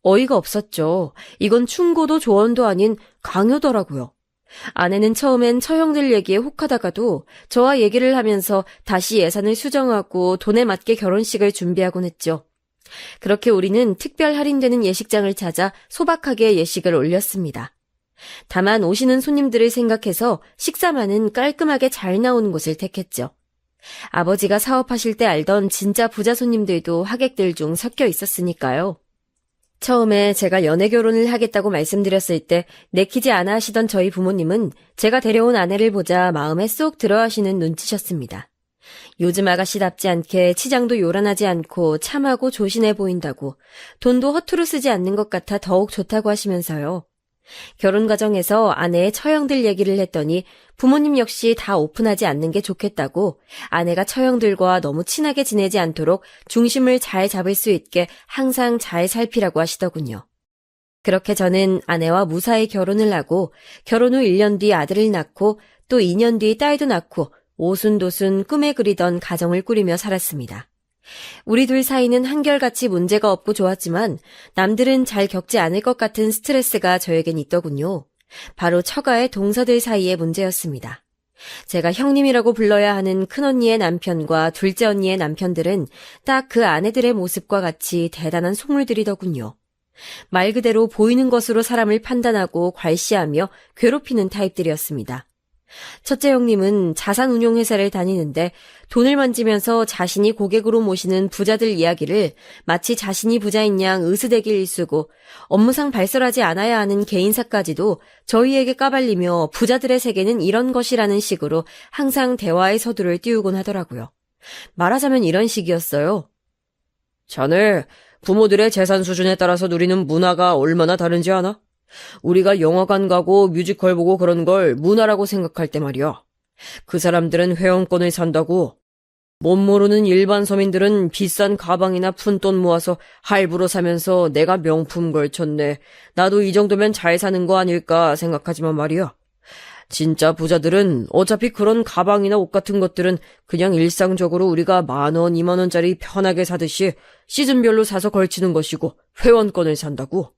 어이가 없었죠. 이건 충고도 조언도 아닌 강요더라고요. 아내는 처음엔 처형들 얘기에 혹하다가도 저와 얘기를 하면서 다시 예산을 수정하고 돈에 맞게 결혼식을 준비하곤 했죠. 그렇게 우리는 특별 할인되는 예식장을 찾아 소박하게 예식을 올렸습니다. 다만 오시는 손님들을 생각해서 식사만은 깔끔하게 잘 나오는 곳을 택했죠. 아버지가 사업하실 때 알던 진짜 부자 손님들도 하객들 중 섞여 있었으니까요. 처음에 제가 연애 결혼을 하겠다고 말씀드렸을 때 내키지 않아 하시던 저희 부모님은 제가 데려온 아내를 보자 마음에 쏙 들어하시는 눈치셨습니다. 요즘 아가씨답지 않게 치장도 요란하지 않고 참하고 조신해 보인다고, 돈도 허투루 쓰지 않는 것 같아 더욱 좋다고 하시면서요. 결혼 과정에서 아내의 처형들 얘기를 했더니 부모님 역시 다 오픈하지 않는 게 좋겠다고, 아내가 처형들과 너무 친하게 지내지 않도록 중심을 잘 잡을 수 있게 항상 잘 살피라고 하시더군요. 그렇게 저는 아내와 무사히 결혼을 하고 결혼 후 1년 뒤 아들을 낳고 또 2년 뒤 딸도 낳고 오순도순 꿈에 그리던 가정을 꾸리며 살았습니다. 우리 둘 사이는 한결같이 문제가 없고 좋았지만 남들은 잘 겪지 않을 것 같은 스트레스가 저에겐 있더군요. 바로 처가의 동서들 사이의 문제였습니다. 제가 형님이라고 불러야 하는 큰언니의 남편과 둘째 언니의 남편들은 딱 그 아내들의 모습과 같이 대단한 속물들이더군요. 말 그대로 보이는 것으로 사람을 판단하고 괄시하며 괴롭히는 타입들이었습니다. 첫째 형님은 자산운용회사를 다니는데 돈을 만지면서 자신이 고객으로 모시는 부자들 이야기를 마치 자신이 부자인 양 으스대기 일쑤고 업무상 발설하지 않아야 하는 개인사까지도 저희에게 까발리며 부자들의 세계는 이런 것이라는 식으로 항상 대화의 서두를 띄우곤 하더라고요. 말하자면 이런 식이었어요. 자네, 부모들의 재산 수준에 따라서 누리는 문화가 얼마나 다른지 아나? 우리가 영화관 가고 뮤지컬 보고 그런 걸 문화라고 생각할 때 말이야. 그 사람들은 회원권을 산다고. 못 모르는 일반 서민들은 비싼 가방이나 푼돈 모아서 할부로 사면서 내가 명품 걸쳤네, 나도 이 정도면 잘 사는 거 아닐까 생각하지만 말이야. 진짜 부자들은 어차피 그런 가방이나 옷 같은 것들은 그냥 일상적으로 우리가 10,000원, 20,000원짜리 편하게 사듯이 시즌별로 사서 걸치는 것이고 회원권을 산다고.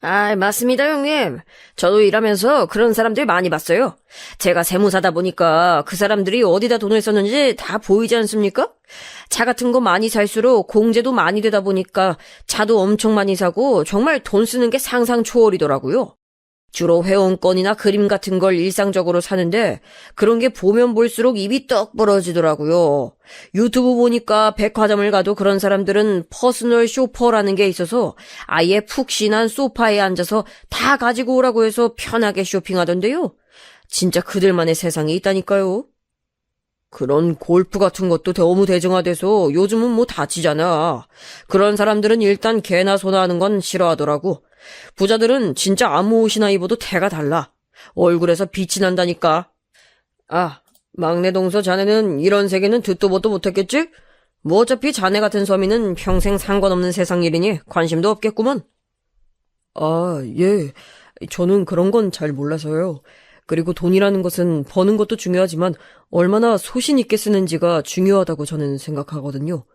아, 맞습니다, 형님. 저도 일하면서 그런 사람들 많이 봤어요. 제가 세무사다 보니까 그 사람들이 어디다 돈을 썼는지 다 보이지 않습니까? 차 같은 거 많이 살수록 공제도 많이 되다 보니까 차도 엄청 많이 사고 정말 돈 쓰는 게 상상 초월이더라고요. 주로 회원권이나 그림 같은 걸 일상적으로 사는데 그런 게 보면 볼수록 입이 떡 벌어지더라고요. 유튜브 보니까 백화점을 가도 그런 사람들은 퍼스널 쇼퍼라는 게 있어서 아예 푹신한 소파에 앉아서 다 가지고 오라고 해서 편하게 쇼핑하던데요. 진짜 그들만의 세상이 있다니까요. 그런 골프 같은 것도 너무 대중화돼서 요즘은 뭐 다치잖아. 그런 사람들은 일단 개나 소나 하는 건 싫어하더라고. 부자들은 진짜 아무 옷이나 입어도 태가 달라. 얼굴에서 빛이 난다니까. 아, 막내 동서 자네는 이런 세계는 듣도 보도 못했겠지? 뭐 어차피 자네 같은 서민은 평생 상관없는 세상 일이니 관심도 없겠구먼. 아, 예. 저는 그런 건 잘 몰라서요. 그리고 돈이라는 것은 버는 것도 중요하지만 얼마나 소신 있게 쓰는지가 중요하다고 저는 생각하거든요.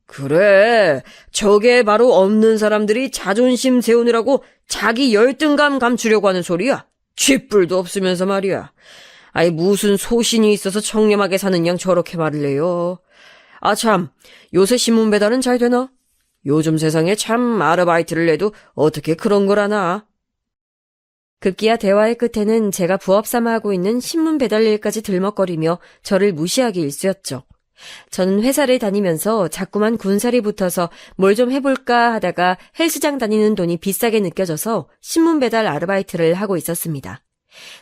그래, 저게 바로 없는 사람들이 자존심 세우느라고 자기 열등감 감추려고 하는 소리야. 쥐뿔도 없으면서 말이야. 아이, 무슨 소신이 있어서 청렴하게 사는 양 저렇게 말을 해요. 아 참, 요새 신문 배달은 잘 되나? 요즘 세상에 참 아르바이트를 해도 어떻게 그런 걸 하나? 급기야 대화의 끝에는 제가 부업 삼아 하고 있는 신문 배달 일까지 들먹거리며 저를 무시하기 일쑤였죠. 저는 회사를 다니면서 자꾸만 군살이 붙어서 뭘 좀 해볼까 하다가 헬스장 다니는 돈이 비싸게 느껴져서 신문 배달 아르바이트를 하고 있었습니다.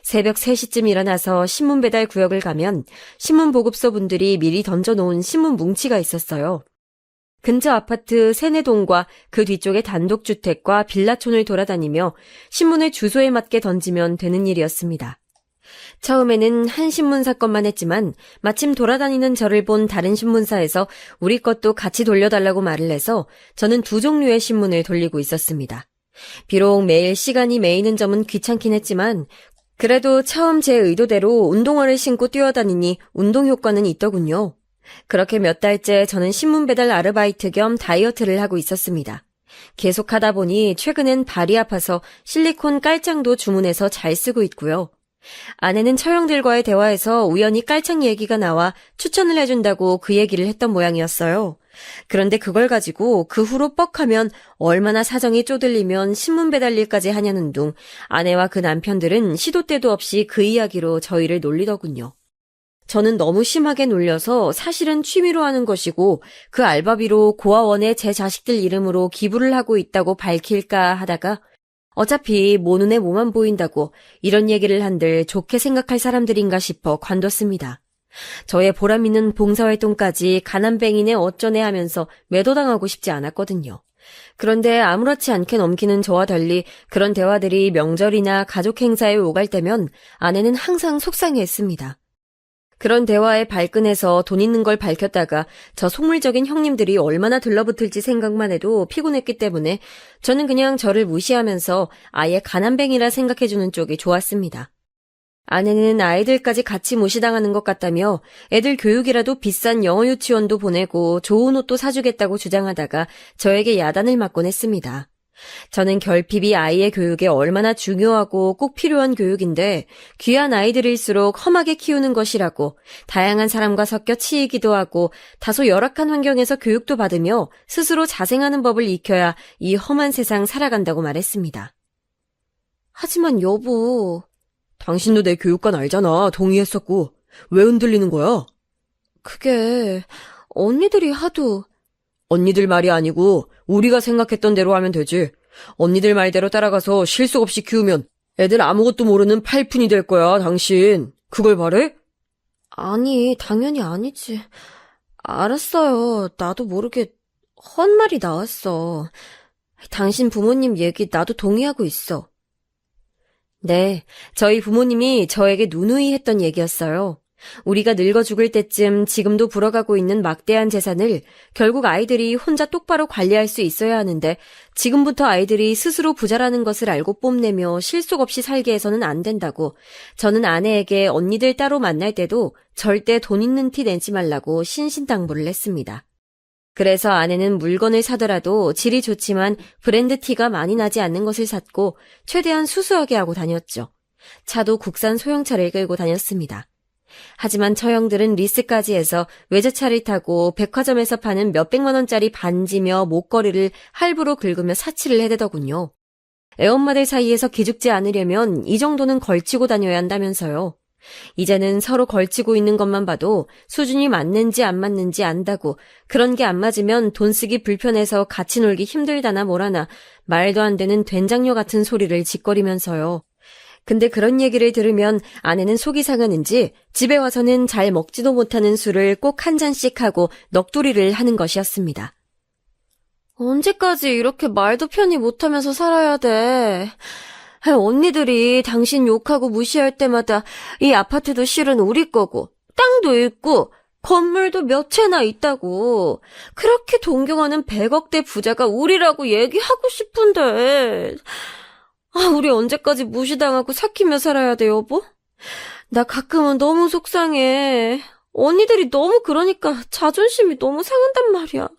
새벽 3시쯤 일어나서 신문 배달 구역을 가면 신문 보급소 분들이 미리 던져놓은 신문 뭉치가 있었어요. 근처 아파트 3-4동과 그 뒤쪽의 단독주택과 빌라촌을 돌아다니며 신문을 주소에 맞게 던지면 되는 일이었습니다. 처음에는 한 신문사 것만 했지만 마침 돌아다니는 저를 본 다른 신문사에서 우리 것도 같이 돌려달라고 말을 해서 저는 2종류의 신문을 돌리고 있었습니다. 비록 매일 시간이 메이는 점은 귀찮긴 했지만 그래도 처음 제 의도대로 운동화를 신고 뛰어다니니 운동 효과는 있더군요. 그렇게 몇 달째 저는 신문 배달 아르바이트 겸 다이어트를 하고 있었습니다. 계속 하다 보니 최근엔 발이 아파서 실리콘 깔창도 주문해서 잘 쓰고 있고요. 아내는 처형들과의 대화에서 우연히 깔창 얘기가 나와 추천을 해준다고 그 얘기를 했던 모양이었어요. 그런데 그걸 가지고 그 후로 뻑하면 얼마나 사정이 쪼들리면 신문 배달 일까지 하냐는 둥 아내와 그 남편들은 시도 때도 없이 그 이야기로 저희를 놀리더군요. 저는 너무 심하게 놀려서 사실은 취미로 하는 것이고 그 알바비로 고아원에 제 자식들 이름으로 기부를 하고 있다고 밝힐까 하다가 어차피 모 눈에 뭐만 보인다고 이런 얘기를 한들 좋게 생각할 사람들인가 싶어 관뒀습니다. 저의 보람있는 봉사활동까지 가난뱅이네 어쩌네 하면서 매도당하고 싶지 않았거든요. 그런데 아무렇지 않게 넘기는 저와 달리 그런 대화들이 명절이나 가족 행사에 오갈 때면 아내는 항상 속상해했습니다. 그런 대화에 발끈해서 돈 있는 걸 밝혔다가 저 속물적인 형님들이 얼마나 들러붙을지 생각만 해도 피곤했기 때문에 저는 그냥 저를 무시하면서 아예 가난뱅이라 생각해주는 쪽이 좋았습니다. 아내는 아이들까지 같이 무시당하는 것 같다며 애들 교육이라도 비싼 영어 유치원도 보내고 좋은 옷도 사주겠다고 주장하다가 저에게 야단을 맞곤 했습니다. 저는 결핍이 아이의 교육에 얼마나 중요하고 꼭 필요한 교육인데 귀한 아이들일수록 험하게 키우는 것이라고 다양한 사람과 섞여 치이기도 하고 다소 열악한 환경에서 교육도 받으며 스스로 자생하는 법을 익혀야 이 험한 세상 살아간다고 말했습니다. 하지만 여보, 당신도 내 교육관 알잖아. 동의했었고. 왜 흔들리는 거야? 그게 언니들이 하도... 언니들 말이 아니고 우리가 생각했던 대로 하면 되지. 언니들 말대로 따라가서 실속 없이 키우면 애들 아무것도 모르는 팔푼이 될 거야, 당신. 그걸 바래? 아니, 당연히 아니지. 알았어요. 나도 모르게 헛말이 나왔어. 당신 부모님 얘기 나도 동의하고 있어. 네, 저희 부모님이 저에게 누누이 했던 얘기였어요. 우리가 늙어 죽을 때쯤 지금도 불어가고 있는 막대한 재산을 결국 아이들이 혼자 똑바로 관리할 수 있어야 하는데 지금부터 아이들이 스스로 부자라는 것을 알고 뽐내며 실속 없이 살게 해서는 안 된다고 저는 아내에게 언니들 따로 만날 때도 절대 돈 있는 티 내지 말라고 신신당부를 했습니다. 그래서 아내는 물건을 사더라도 질이 좋지만 브랜드 티가 많이 나지 않는 것을 샀고 최대한 수수하게 하고 다녔죠. 차도 국산 소형차를 끌고 다녔습니다. 하지만 처형들은 리스까지 해서 외제차를 타고 백화점에서 파는 몇백만 원짜리 반지며 목걸이를 할부로 긁으며 사치를 해대더군요. 애엄마들 사이에서 기죽지 않으려면 이 정도는 걸치고 다녀야 한다면서요. 이제는 서로 걸치고 있는 것만 봐도 수준이 맞는지 안 맞는지 안다고 그런 게 안 맞으면 돈 쓰기 불편해서 같이 놀기 힘들다나 뭐라나 말도 안 되는 된장녀 같은 소리를 짓거리면서요. 근데 그런 얘기를 들으면 아내는 속이 상하는지 집에 와서는 잘 먹지도 못하는 술을 꼭 한 잔씩 하고 넋두리를 하는 것이었습니다. 언제까지 이렇게 말도 편히 못하면서 살아야 돼? 언니들이 당신 욕하고 무시할 때마다 이 아파트도 실은 우리 거고 땅도 있고 건물도 몇 채나 있다고 그렇게 동경하는 100억대 부자가 우리라고 얘기하고 싶은데... 우리 언제까지 무시당하고 삭히며 살아야 돼, 여보? 나 가끔은 너무 속상해. 언니들이 너무 그러니까 자존심이 너무 상한단 말이야.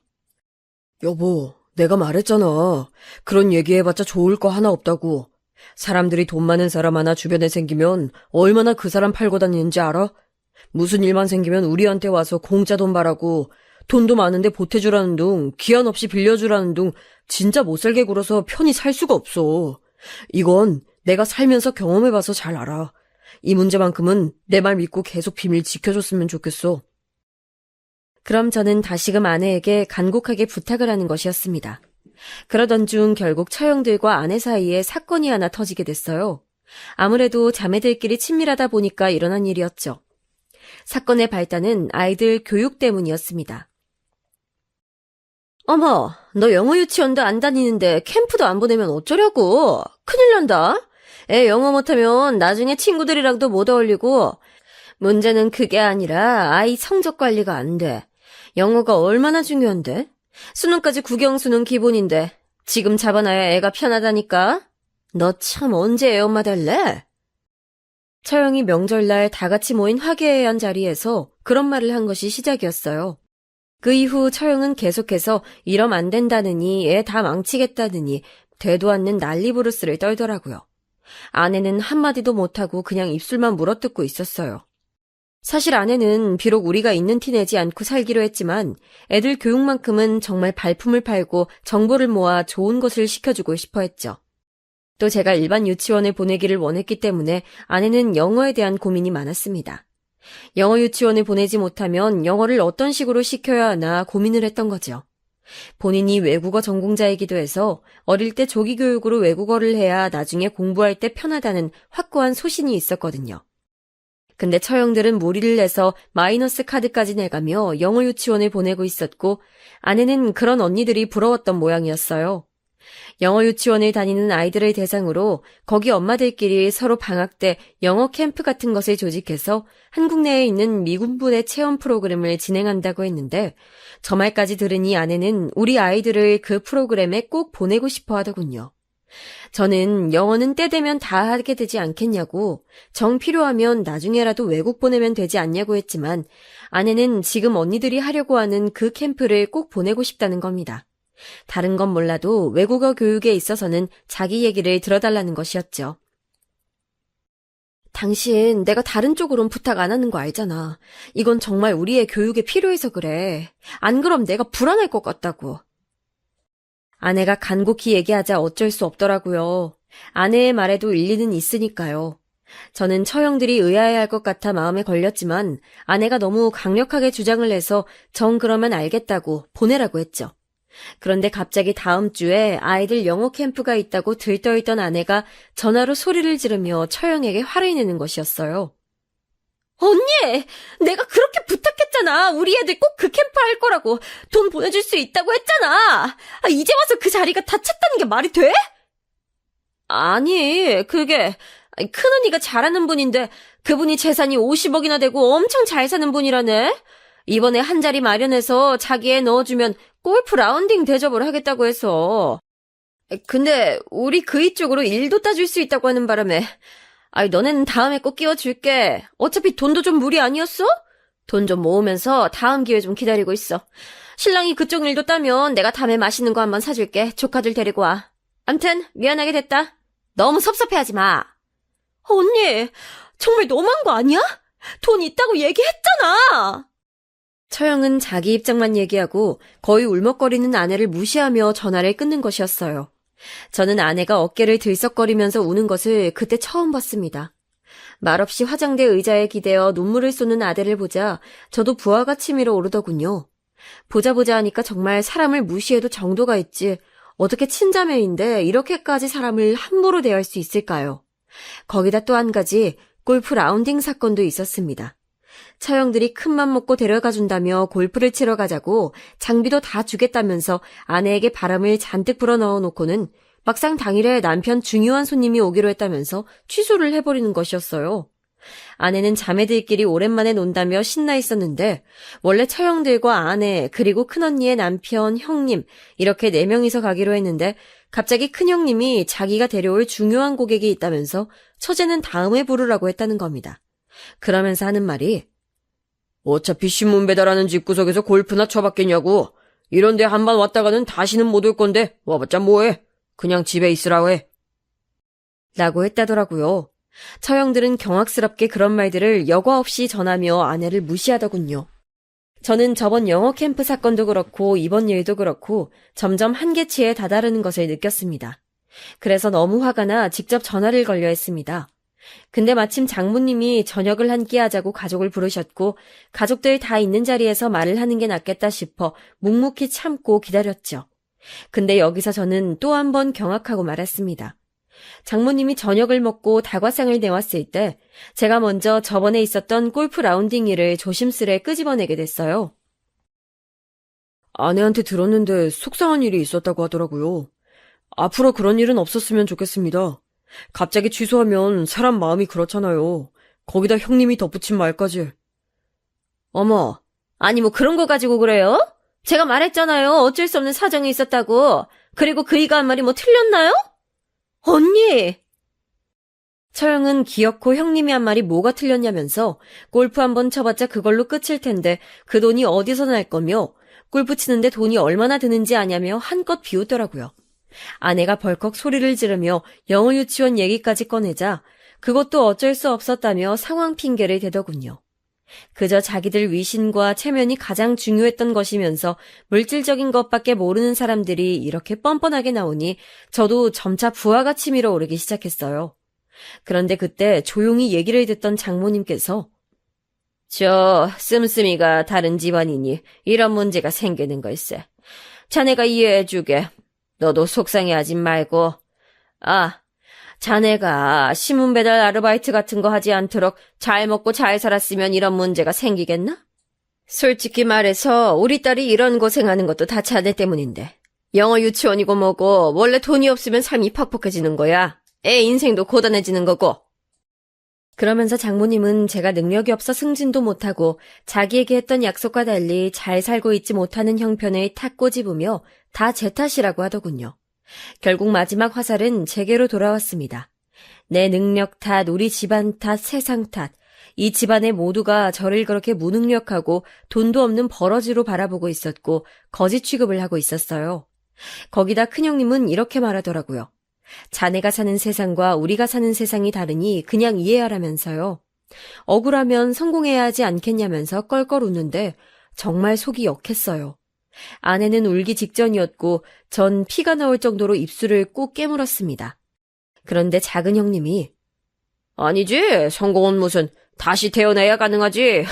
여보, 내가 말했잖아. 그런 얘기해봤자 좋을 거 하나 없다고. 사람들이 돈 많은 사람 하나 주변에 생기면 얼마나 그 사람 팔고 다니는지 알아? 무슨 일만 생기면 우리한테 와서 공짜 돈 바라고 돈도 많은데 보태주라는 둥, 기한 없이 빌려주라는 둥, 진짜 못살게 굴어서 편히 살 수가 없어. 이건 내가 살면서 경험해봐서 잘 알아. 이 문제만큼은 내 말 믿고 계속 비밀 지켜줬으면 좋겠어. 그럼 저는 다시금 아내에게 간곡하게 부탁을 하는 것이었습니다. 그러던 중 결국 처형들과 아내 사이에 사건이 하나 터지게 됐어요. 아무래도 자매들끼리 친밀하다 보니까 일어난 일이었죠. 사건의 발단은 아이들 교육 때문이었습니다. 어머, 너 영어 유치원도 안 다니는데 캠프도 안 보내면 어쩌려고? 큰일 난다. 애 영어 못하면 나중에 친구들이랑도 못 어울리고. 문제는 그게 아니라 아이 성적 관리가 안 돼. 영어가 얼마나 중요한데? 수능까지 국영수는 기본인데 지금 잡아놔야 애가 편하다니까. 너 참 언제 애 엄마 될래? 처형이 명절날 다 같이 모인 화기애애한 자리에서 그런 말을 한 것이 시작이었어요. 그 이후 처형은 계속해서 이러면 안 된다느니 애 다 망치겠다느니 되도 않는 난리부르스를 떨더라고요. 아내는 한마디도 못하고 그냥 입술만 물어뜯고 있었어요. 사실 아내는 비록 우리가 있는 티 내지 않고 살기로 했지만 애들 교육만큼은 정말 발품을 팔고 정보를 모아 좋은 것을 시켜주고 싶어 했죠. 또 제가 일반 유치원에 보내기를 원했기 때문에 아내는 영어에 대한 고민이 많았습니다. 영어 유치원에 보내지 못하면 영어를 어떤 식으로 시켜야 하나 고민을 했던 거죠. 본인이 외국어 전공자이기도 해서 어릴 때 조기 교육으로 외국어를 해야 나중에 공부할 때 편하다는 확고한 소신이 있었거든요. 근데 처형들은 무리를 내서 마이너스 카드까지 내가며 영어 유치원을 보내고 있었고 아내는 그런 언니들이 부러웠던 모양이었어요. 영어 유치원을 다니는 아이들을 대상으로 거기 엄마들끼리 서로 방학 때 영어 캠프 같은 것을 조직해서 한국 내에 있는 미군부대 체험 프로그램을 진행한다고 했는데 저 말까지 들으니 아내는 우리 아이들을 그 프로그램에 꼭 보내고 싶어 하더군요. 저는 영어는 때 되면 다 하게 되지 않겠냐고, 정 필요하면 나중에라도 외국 보내면 되지 않냐고 했지만 아내는 지금 언니들이 하려고 하는 그 캠프를 꼭 보내고 싶다는 겁니다. 다른 건 몰라도 외국어 교육에 있어서는 자기 얘기를 들어달라는 것이었죠. 당신 내가 다른 쪽으론 부탁 안 하는 거 알잖아. 이건 정말 우리의 교육에 필요해서 그래. 안 그럼 내가 불안할 것 같다고. 아내가 간곡히 얘기하자 어쩔 수 없더라고요. 아내의 말에도 일리는 있으니까요. 저는 처형들이 의아해할 것 같아 마음에 걸렸지만 아내가 너무 강력하게 주장을 해서 정 그러면 알겠다고 보내라고 했죠. 그런데 갑자기 다음 주에 아이들 영어 캠프가 있다고 들떠있던 아내가 전화로 소리를 지르며 처형에게 화를 내는 것이었어요. 언니! 내가 그렇게 부탁했잖아. 우리 애들 꼭 그 캠프 할 거라고. 돈 보내줄 수 있다고 했잖아. 이제 와서 그 자리가 다 찼다는 게 말이 돼? 아니, 그게 큰언니가 잘하는 분인데 그분이 재산이 50억이나 되고 엄청 잘 사는 분이라네. 이번에 한 자리 마련해서 자기 애 넣어주면 골프 라운딩 대접을 하겠다고 해서. 근데 우리 그이 쪽으로 일도 따줄 수 있다고 하는 바람에 너네는 다음에 꼭 끼워줄게. 어차피 돈도 좀 무리 아니었어? 돈 좀 모으면서 다음 기회 좀 기다리고 있어. 신랑이 그쪽 일도 따면 내가 다음에 맛있는 거 한번 사줄게. 조카들 데리고 와. 암튼 미안하게 됐다. 너무 섭섭해하지 마. 언니, 정말 너무한 거 아니야? 돈 있다고 얘기했잖아. 처형은 자기 입장만 얘기하고 거의 울먹거리는 아내를 무시하며 전화를 끊는 것이었어요. 저는 아내가 어깨를 들썩거리면서 우는 것을 그때 처음 봤습니다. 말없이 화장대 의자에 기대어 눈물을 쏟는 아내를 보자 저도 부하가 치밀어 오르더군요. 보자 하니까 정말 사람을 무시해도 정도가 있지 어떻게 친자매인데 이렇게까지 사람을 함부로 대할 수 있을까요? 거기다 또 한 가지 골프 라운딩 사건도 있었습니다. 처형들이 큰맘 먹고 데려가준다며 골프를 치러 가자고 장비도 다 주겠다면서 아내에게 바람을 잔뜩 불어넣어 놓고는 막상 당일에 남편 중요한 손님이 오기로 했다면서 취소를 해버리는 것이었어요. 아내는 자매들끼리 오랜만에 논다며 신나 있었는데 원래 처형들과 아내 그리고 큰언니의 남편, 형님 이렇게 4명이서 가기로 했는데 갑자기 큰형님이 자기가 데려올 중요한 고객이 있다면서 처제는 다음에 부르라고 했다는 겁니다. 그러면서 하는 말이 어차피 신문 배달하는 집구석에서 골프나 쳐봤겠냐고. 이런데 한번 왔다가는 다시는 못 올 건데 와봤자 뭐해. 그냥 집에 있으라고 해. 라고 했다더라고요. 처형들은 경악스럽게 그런 말들을 여과 없이 전하며 아내를 무시하더군요. 저는 저번 영어 캠프 사건도 그렇고 이번 일도 그렇고 점점 한계치에 다다르는 것을 느꼈습니다. 그래서 너무 화가 나 직접 전화를 걸려 했습니다. 근데 마침 장모님이 저녁을 한 끼 하자고 가족을 부르셨고 가족들 다 있는 자리에서 말을 하는 게 낫겠다 싶어 묵묵히 참고 기다렸죠. 근데 여기서 저는 또 한 번 경악하고 말았습니다. 장모님이 저녁을 먹고 다과상을 내왔을 때 제가 먼저 저번에 있었던 골프 라운딩 일을 조심스레 끄집어내게 됐어요. 아내한테 들었는데 속상한 일이 있었다고 하더라고요. 앞으로 그런 일은 없었으면 좋겠습니다. 갑자기 취소하면 사람 마음이 그렇잖아요. 거기다 형님이 덧붙인 말까지. 어머, 아니 뭐 그런 거 가지고 그래요? 제가 말했잖아요. 어쩔 수 없는 사정이 있었다고. 그리고 그이가 한 말이 뭐 틀렸나요? 언니! 처형은 기어코 형님이 한 말이 뭐가 틀렸냐면서 골프 한번 쳐봤자 그걸로 끝일 텐데 그 돈이 어디서 날 거며 골프 치는데 돈이 얼마나 드는지 아냐며 한껏 비웃더라고요. 아내가 벌컥 소리를 지르며 영어 유치원 얘기까지 꺼내자 그것도 어쩔 수 없었다며 상황 핑계를 대더군요. 그저 자기들 위신과 체면이 가장 중요했던 것이면서 물질적인 것밖에 모르는 사람들이 이렇게 뻔뻔하게 나오니 저도 점차 부하가 치밀어 오르기 시작했어요. 그런데 그때 조용히 얘기를 듣던 장모님께서 저 씀씀이가 다른 집안이니 이런 문제가 생기는 걸세. 자네가 이해해주게. 너도 속상해하지 말고. 아, 자네가 신문 배달 아르바이트 같은 거 하지 않도록 잘 먹고 잘 살았으면 이런 문제가 생기겠나? 솔직히 말해서 우리 딸이 이런 고생하는 것도 다 자네 때문인데. 영어 유치원이고 뭐고 원래 돈이 없으면 삶이 퍽퍽해지는 거야. 애 인생도 고단해지는 거고. 그러면서 장모님은 제가 능력이 없어 승진도 못하고 자기에게 했던 약속과 달리 잘 살고 있지 못하는 형편을 탁 꼬집으며 다 제 탓이라고 하더군요. 결국 마지막 화살은 제게로 돌아왔습니다. 내 능력 탓, 우리 집안 탓, 세상 탓. 이 집안의 모두가 저를 그렇게 무능력하고 돈도 없는 버러지로 바라보고 있었고 거짓 취급을 하고 있었어요. 거기다 큰형님은 이렇게 말하더라고요. 자네가 사는 세상과 우리가 사는 세상이 다르니 그냥 이해하라면서요. 억울하면 성공해야 하지 않겠냐면서 껄껄 웃는데 정말 속이 역했어요. 아내는 울기 직전이었고 전 피가 나올 정도로 입술을 꾹 깨물었습니다. 그런데 작은 형님이 아니지, 성공은 무슨 다시 태어나야 가능하지.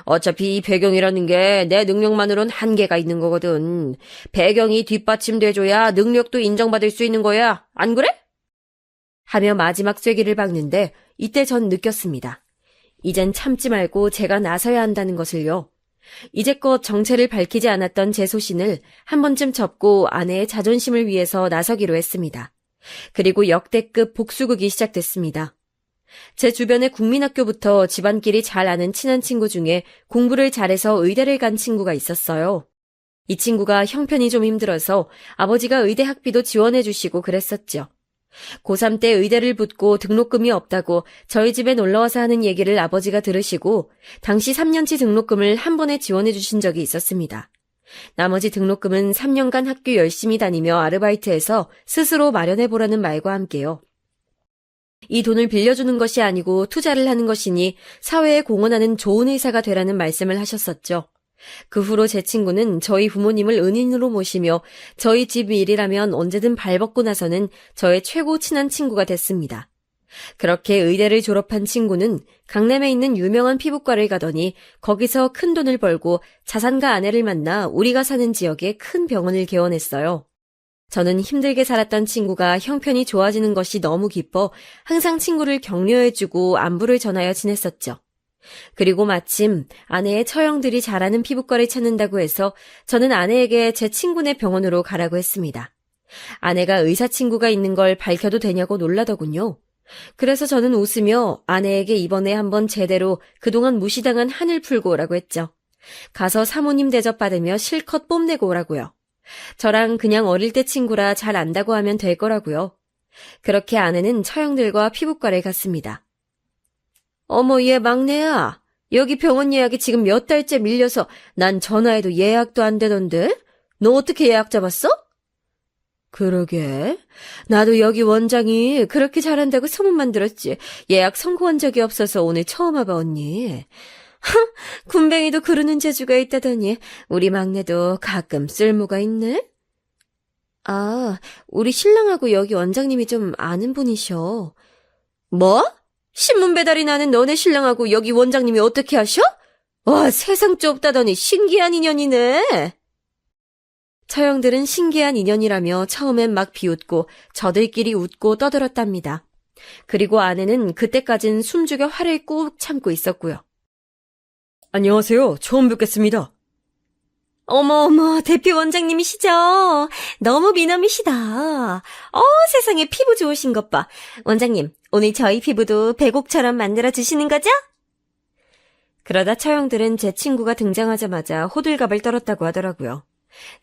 어차피 이 배경이라는 게 내 능력만으론 한계가 있는 거거든. 배경이 뒷받침돼줘야 능력도 인정받을 수 있는 거야. 안 그래? 하며 마지막 쐐기를 박는데 이때 전 느꼈습니다. 이젠 참지 말고 제가 나서야 한다는 것을요. 이제껏 정체를 밝히지 않았던 제 소신을 한 번쯤 접고 아내의 자존심을 위해서 나서기로 했습니다. 그리고 역대급 복수극이 시작됐습니다. 제 주변의 국민학교부터 집안끼리 잘 아는 친한 친구 중에 공부를 잘해서 의대를 간 친구가 있었어요. 이 친구가 형편이 좀 힘들어서 아버지가 의대 학비도 지원해 주시고 그랬었죠. 고3 때 의대를 붙고 등록금이 없다고 저희 집에 놀러와서 하는 얘기를 아버지가 들으시고 당시 3년치 등록금을 한 번에 지원해 주신 적이 있었습니다. 나머지 등록금은 3년간 학교 열심히 다니며 아르바이트해서 스스로 마련해보라는 말과 함께요. 이 돈을 빌려주는 것이 아니고 투자를 하는 것이니 사회에 공헌하는 좋은 의사가 되라는 말씀을 하셨었죠. 그 후로 제 친구는 저희 부모님을 은인으로 모시며 저희 집 일이라면 언제든 발벗고 나서는 저의 최고 친한 친구가 됐습니다. 그렇게 의대를 졸업한 친구는 강남에 있는 유명한 피부과를 가더니 거기서 큰 돈을 벌고 자산가 아내를 만나 우리가 사는 지역에 큰 병원을 개원했어요. 저는 힘들게 살았던 친구가 형편이 좋아지는 것이 너무 기뻐 항상 친구를 격려해주고 안부를 전하여 지냈었죠. 그리고 마침 아내의 처형들이 잘하는 피부과를 찾는다고 해서 저는 아내에게 제 친구네 병원으로 가라고 했습니다. 아내가 의사 친구가 있는 걸 밝혀도 되냐고 놀라더군요. 그래서 저는 웃으며 아내에게 이번에 한번 제대로 그동안 무시당한 한을 풀고 오라고 했죠. 가서 사모님 대접받으며 실컷 뽐내고 오라고요. 저랑 그냥 어릴 때 친구라 잘 안다고 하면 될 거라고요. 그렇게 아내는 처형들과 피부과를 갔습니다. 어머, 얘 막내야. 여기 병원 예약이 지금 몇 달째 밀려서 난 전화해도 예약도 안 되던데? 너 어떻게 예약 잡았어? 그러게. 나도 여기 원장이 그렇게 잘한다고 소문만 들었지. 예약 성공한 적이 없어서 오늘 처음 와봐, 언니. 군뱅이도 그러는 재주가 있다더니 우리 막내도 가끔 쓸모가 있네? 아, 우리 신랑하고 여기 원장님이 좀 아는 분이셔. 뭐? 신문 배달이 나는 너네 신랑하고 여기 원장님이 어떻게 하셔? 와, 세상 좁다더니 신기한 인연이네. 처형들은 신기한 인연이라며 처음엔 막 비웃고 저들끼리 웃고 떠들었답니다. 그리고 아내는 그때까진 숨죽여 화를 꾹 참고 있었고요. 안녕하세요. 처음 뵙겠습니다. 어머, 대표 원장님이시죠? 너무 미남이시다. 세상에 피부 좋으신 것 봐. 원장님, 오늘 저희 피부도 백옥처럼 만들어 주시는 거죠? 그러다 처형들은 제 친구가 등장하자마자 호들갑을 떨었다고 하더라고요.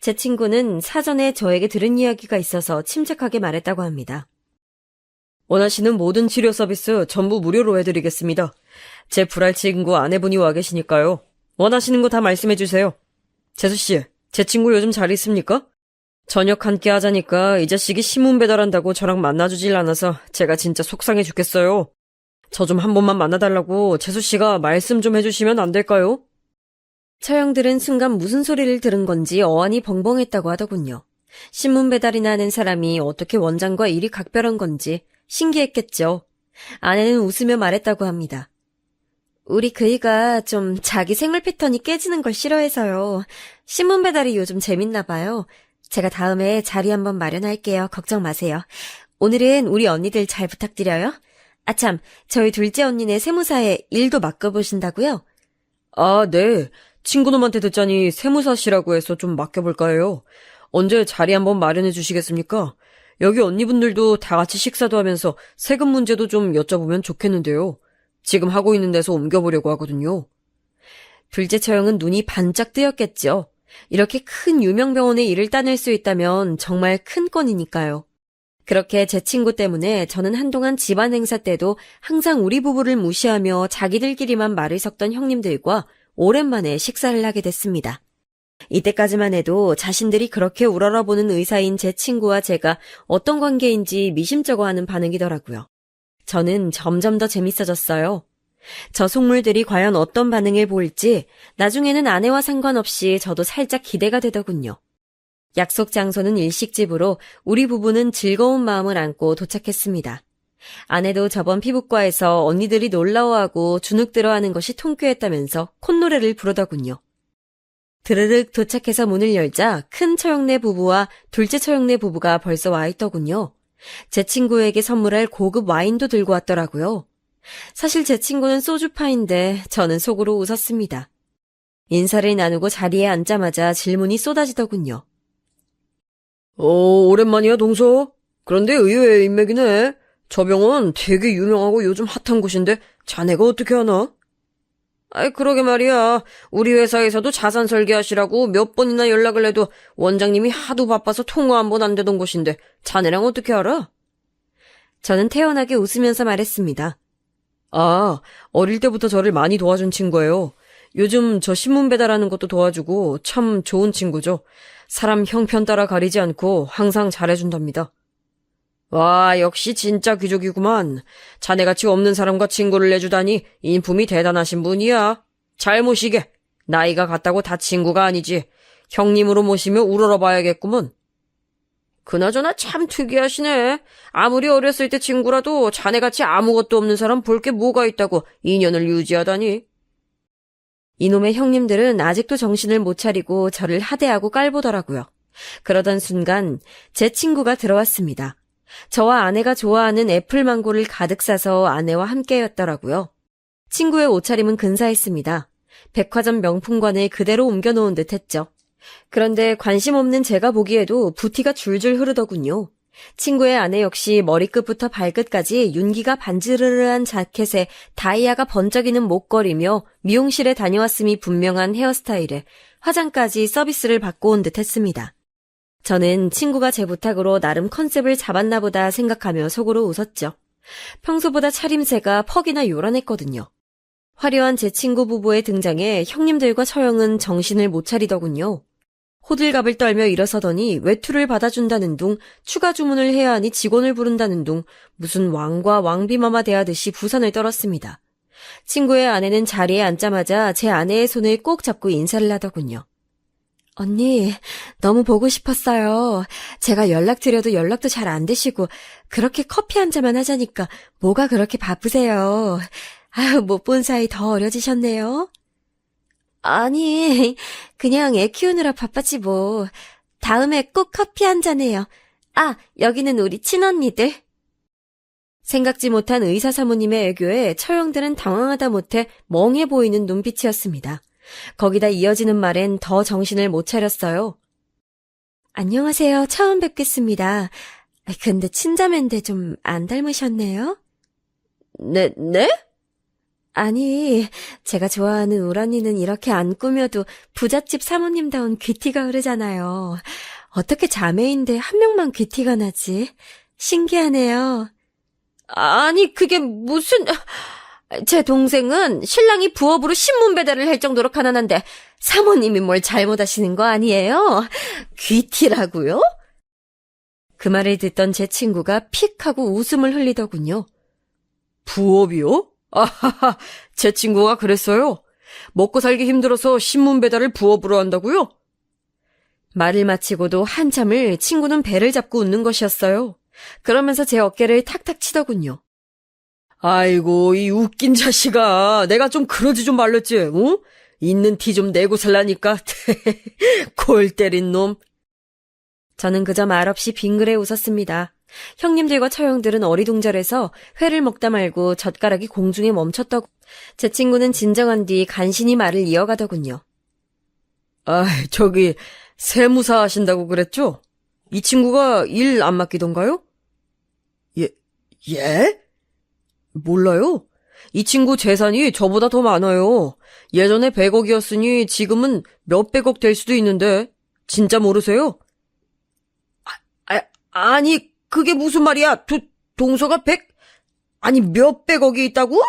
제 친구는 사전에 저에게 들은 이야기가 있어서 침착하게 말했다고 합니다. 원하시는 모든 치료 서비스 전부 무료로 해드리겠습니다. 제 불알 친구 아내분이 와 계시니까요. 원하시는 거 다 말씀해주세요. 재수씨, 제 친구 요즘 잘 있습니까? 저녁 함께 하자니까 이 자식이 신문 배달한다고 저랑 만나주질 않아서 제가 진짜 속상해 죽겠어요. 저 좀 한 번만 만나달라고 재수씨가 말씀 좀 해주시면 안 될까요? 처형들은 순간 무슨 소리를 들은 건지 어안이 벙벙했다고 하더군요. 신문 배달이나 하는 사람이 어떻게 원장과 일이 각별한 건지 신기했겠죠. 아내는 웃으며 말했다고 합니다. 우리 그이가 좀 자기 생활 패턴이 깨지는 걸 싫어해서요. 신문 배달이 요즘 재밌나 봐요. 제가 다음에 자리 한번 마련할게요. 걱정 마세요. 오늘은 우리 언니들 잘 부탁드려요. 아참, 저희 둘째 언니네 세무사에 일도 맡겨보신다고요? 아, 네. 친구놈한테 듣자니 세무사시라고 해서 좀 맡겨볼까 해요. 언제 자리 한번 마련해 주시겠습니까? 여기 언니분들도 다 같이 식사도 하면서 세금 문제도 좀 여쭤보면 좋겠는데요. 지금 하고 있는 데서 옮겨보려고 하거든요. 둘째 처형은 눈이 반짝 뜨였겠죠. 이렇게 큰 유명병원에 일을 따낼 수 있다면 정말 큰 건이니까요. 그렇게 제 친구 때문에 저는 한동안 집안 행사 때도 항상 우리 부부를 무시하며 자기들끼리만 말을 섞던 형님들과 오랜만에 식사를 하게 됐습니다. 이때까지만 해도 자신들이 그렇게 우러러보는 의사인 제 친구와 제가 어떤 관계인지 미심쩍어하는 반응이더라고요. 저는 점점 더 재밌어졌어요. 저 속물들이 과연 어떤 반응을 보일지 나중에는 아내와 상관없이 저도 살짝 기대가 되더군요. 약속 장소는 일식집으로 우리 부부는 즐거운 마음을 안고 도착했습니다. 아내도 저번 피부과에서 언니들이 놀라워하고 주눅 들어하는 것이 통쾌했다면서 콧노래를 부르더군요. 드르륵 도착해서 문을 열자 큰 처형네 부부와 둘째 처형네 부부가 벌써 와 있더군요. 제 친구에게 선물할 고급 와인도 들고 왔더라고요. 사실 제 친구는 소주파인데 저는 속으로 웃었습니다. 인사를 나누고 자리에 앉자마자 질문이 쏟아지더군요. 오랜만이야, 동서. 그런데 의외의 인맥이네. 저 병원 되게 유명하고 요즘 핫한 곳인데 자네가 어떻게 하나? 아이, 그러게 말이야. 우리 회사에서도 자산 설계하시라고 몇 번이나 연락을 해도 원장님이 하도 바빠서 통화 한 번 안 되던 곳인데 자네랑 어떻게 알아? 저는 태연하게 웃으면서 말했습니다. 아, 어릴 때부터 저를 많이 도와준 친구예요. 요즘 저 신문 배달하는 것도 도와주고 참 좋은 친구죠. 사람 형편 따라 가리지 않고 항상 잘해준답니다. 와, 역시 진짜 귀족이구만. 자네같이 없는 사람과 친구를 내주다니 인품이 대단하신 분이야. 잘 모시게. 나이가 같다고 다 친구가 아니지. 형님으로 모시며 우러러봐야겠구먼. 그나저나 참 특이하시네. 아무리 어렸을 때 친구라도 자네같이 아무것도 없는 사람 볼 게 뭐가 있다고 인연을 유지하다니. 이놈의 형님들은 아직도 정신을 못 차리고 저를 하대하고 깔보더라고요. 그러던 순간 제 친구가 들어왔습니다. 저와 아내가 좋아하는 애플망고를 가득 싸서 아내와 함께였더라고요. 친구의 옷차림은 근사했습니다. 백화점 명품관을 그대로 옮겨놓은 듯 했죠. 그런데 관심 없는 제가 보기에도 부티가 줄줄 흐르더군요. 친구의 아내 역시 머리끝부터 발끝까지 윤기가 반지르르한 자켓에 다이아가 번쩍이는 목걸이며 미용실에 다녀왔음이 분명한 헤어스타일에 화장까지 서비스를 받고 온 듯 했습니다. 저는 친구가 제 부탁으로 나름 컨셉을 잡았나 보다 생각하며 속으로 웃었죠. 평소보다 차림새가 퍽이나 요란했거든요. 화려한 제 친구 부부의 등장에 형님들과 처형은 정신을 못 차리더군요. 호들갑을 떨며 일어서더니 외투를 받아준다는 둥, 추가 주문을 해야 하니 직원을 부른다는 둥, 무슨 왕과 왕비마마 대하듯이 부산을 떨었습니다. 친구의 아내는 자리에 앉자마자 제 아내의 손을 꼭 잡고 인사를 하더군요. 언니, 너무 보고 싶었어요. 제가 연락드려도 연락도 잘 안 되시고 그렇게 커피 한 잔만 하자니까 뭐가 그렇게 바쁘세요. 아유, 못 본 사이 더 어려지셨네요. 아니, 그냥 애 키우느라 바빴지 뭐. 다음에 꼭 커피 한 잔 해요. 아, 여기는 우리 친언니들. 생각지 못한 의사 사모님의 애교에 처형들은 당황하다 못해 멍해 보이는 눈빛이었습니다. 거기다 이어지는 말엔 더 정신을 못 차렸어요. 안녕하세요. 처음 뵙겠습니다. 근데 친자매인데 좀 안 닮으셨네요? 네? 아니, 제가 좋아하는 우란이는 이렇게 안 꾸며도 부잣집 사모님다운 귀티가 흐르잖아요. 어떻게 자매인데 한 명만 귀티가 나지? 신기하네요. 아니, 그게 무슨... 제 동생은 신랑이 부업으로 신문 배달을 할 정도로 가난한데 사모님이 뭘 잘못하시는 거 아니에요? 귀티라고요? 그 말을 듣던 제 친구가 픽 하고 웃음을 흘리더군요. 부업이요? 아하하, 제 친구가 그랬어요. 먹고 살기 힘들어서 신문 배달을 부업으로 한다고요? 말을 마치고도 한참을 친구는 배를 잡고 웃는 것이었어요. 그러면서 제 어깨를 탁탁 치더군요. 아이고, 이 웃긴 자식아. 내가 좀 그러지 좀 말랬지, 어? 있는 티 좀 내고 살라니까. 골 때린 놈. 저는 그저 말없이 빙그레 웃었습니다. 형님들과 처형들은 어리둥절해서 회를 먹다 말고 젓가락이 공중에 멈췄다고. 제 친구는 진정한 뒤 간신히 말을 이어가더군요. 저기 세무사 하신다고 그랬죠? 이 친구가 일 안 맡기던가요? 예? 몰라요. 이 친구 재산이 저보다 더 많아요. 예전에 100억이었으니 지금은 몇백억 될 수도 있는데 진짜 모르세요? 아니 그게 무슨 말이야? 동서가 100? 아니 몇백억이 있다고?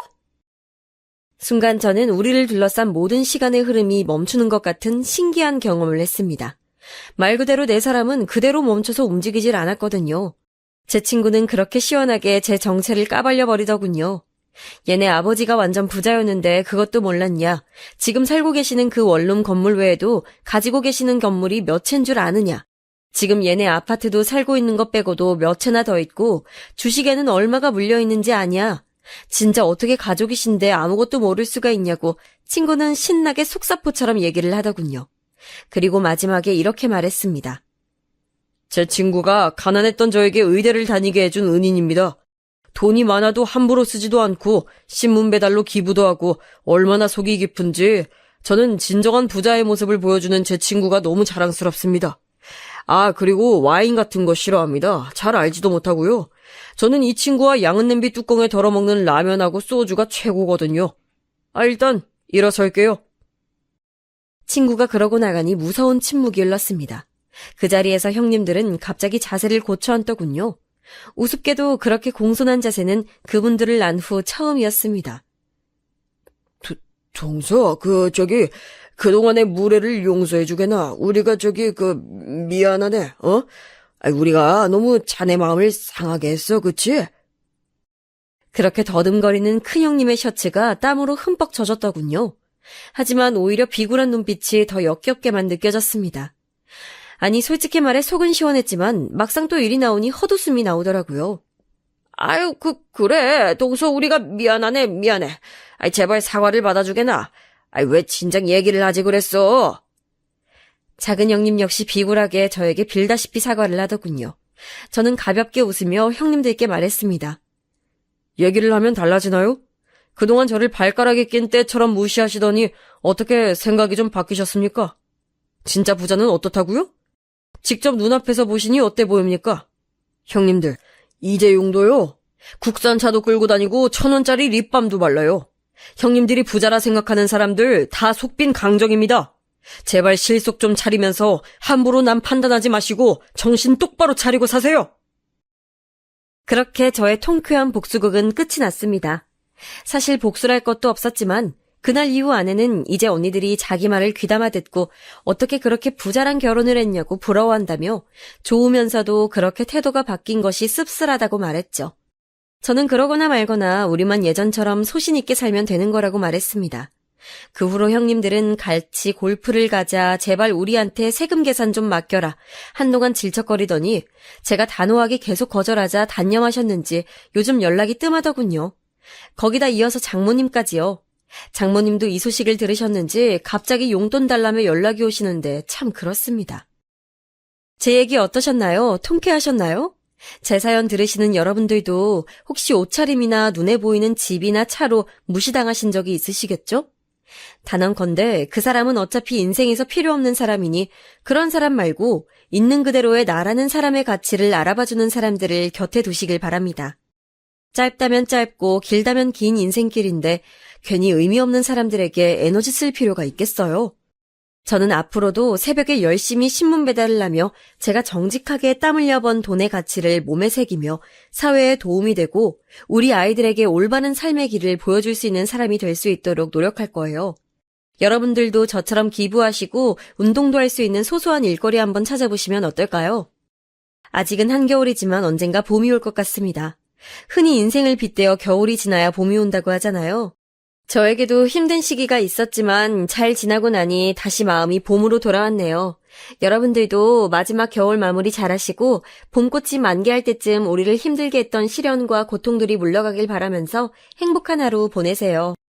순간 저는 우리를 둘러싼 모든 시간의 흐름이 멈추는 것 같은 신기한 경험을 했습니다. 말 그대로 내 사람은 그대로 멈춰서 움직이질 않았거든요. 제 친구는 그렇게 시원하게 제 정체를 까발려 버리더군요. 얘네 아버지가 완전 부자였는데 그것도 몰랐냐. 지금 살고 계시는 그 원룸 건물 외에도 가지고 계시는 건물이 몇 채인 줄 아느냐. 지금 얘네 아파트도 살고 있는 것 빼고도 몇 채나 더 있고 주식에는 얼마가 물려있는지 아냐. 진짜 어떻게 가족이신데 아무것도 모를 수가 있냐고 친구는 신나게 속사포처럼 얘기를 하더군요. 그리고 마지막에 이렇게 말했습니다. 제 친구가 가난했던 저에게 의대를 다니게 해준 은인입니다. 돈이 많아도 함부로 쓰지도 않고 신문 배달로 기부도 하고 얼마나 속이 깊은지 저는 진정한 부자의 모습을 보여주는 제 친구가 너무 자랑스럽습니다. 그리고 와인 같은 거 싫어합니다. 잘 알지도 못하고요. 저는 이 친구와 양은 냄비 뚜껑에 덜어먹는 라면하고 소주가 최고거든요. 일단 일어설게요. 친구가 그러고 나가니 무서운 침묵이 흘렀습니다. 그 자리에서 형님들은 갑자기 자세를 고쳐 앉더군요. 우습게도 그렇게 공손한 자세는 그분들을 난 후 처음이었습니다. 동서, 그동안의 무례를 용서해주게나. 우리가 미안하네, 어? 우리가 너무 자네 마음을 상하게 했어, 그치? 그렇게 더듬거리는 큰형님의 셔츠가 땀으로 흠뻑 젖었더군요. 하지만 오히려 비굴한 눈빛이 더 역겹게만 느껴졌습니다. 아니 솔직히 말해 속은 시원했지만 막상 또 일이 나오니 헛웃음이 나오더라고요. 그래. 동서 우리가 미안해. 제발 사과를 받아주게나. 왜 진작 얘기를 하지 그랬어? 작은 형님 역시 비굴하게 저에게 빌다시피 사과를 하더군요. 저는 가볍게 웃으며 형님들께 말했습니다. 얘기를 하면 달라지나요? 그동안 저를 발가락에 낀 때처럼 무시하시더니 어떻게 생각이 좀 바뀌셨습니까? 진짜 부자는 어떻다고요? 직접 눈앞에서 보시니 어때 보입니까? 형님들, 이재용도요. 국산 차도 끌고 다니고 1,000원짜리 립밤도 발라요. 형님들이 부자라 생각하는 사람들 다 속빈 강정입니다. 제발 실속 좀 차리면서 함부로 남 판단하지 마시고 정신 똑바로 차리고 사세요. 그렇게 저의 통쾌한 복수극은 끝이 났습니다. 사실 복수랄 것도 없었지만 그날 이후 아내는 이제 언니들이 자기 말을 귀담아 듣고 어떻게 그렇게 부자랑 결혼을 했냐고 부러워한다며 좋으면서도 그렇게 태도가 바뀐 것이 씁쓸하다고 말했죠. 저는 그러거나 말거나 우리만 예전처럼 소신 있게 살면 되는 거라고 말했습니다. 그 후로 형님들은 같이 골프를 가자, 제발 우리한테 세금 계산 좀 맡겨라 한동안 질척거리더니 제가 단호하게 계속 거절하자 단념하셨는지 요즘 연락이 뜸하더군요. 거기다 이어서 장모님까지요. 장모님도 이 소식을 들으셨는지 갑자기 용돈 달라며 연락이 오시는데 참 그렇습니다. 제 얘기 어떠셨나요? 통쾌하셨나요? 제 사연 들으시는 여러분들도 혹시 옷차림이나 눈에 보이는 집이나 차로 무시당하신 적이 있으시겠죠? 단언컨대 그 사람은 어차피 인생에서 필요 없는 사람이니 그런 사람 말고 있는 그대로의 나라는 사람의 가치를 알아봐주는 사람들을 곁에 두시길 바랍니다. 짧다면 짧고 길다면 긴 인생길인데 괜히 의미 없는 사람들에게 에너지 쓸 필요가 있겠어요? 저는 앞으로도 새벽에 열심히 신문 배달을 하며 제가 정직하게 땀 흘려 번 돈의 가치를 몸에 새기며 사회에 도움이 되고 우리 아이들에게 올바른 삶의 길을 보여줄 수 있는 사람이 될 수 있도록 노력할 거예요. 여러분들도 저처럼 기부하시고 운동도 할 수 있는 소소한 일거리 한번 찾아보시면 어떨까요? 아직은 한겨울이지만 언젠가 봄이 올 것 같습니다. 흔히 인생을 빗대어 겨울이 지나야 봄이 온다고 하잖아요. 저에게도 힘든 시기가 있었지만 잘 지나고 나니 다시 마음이 봄으로 돌아왔네요. 여러분들도 마지막 겨울 마무리 잘하시고 봄꽃이 만개할 때쯤 우리를 힘들게 했던 시련과 고통들이 물러가길 바라면서 행복한 하루 보내세요.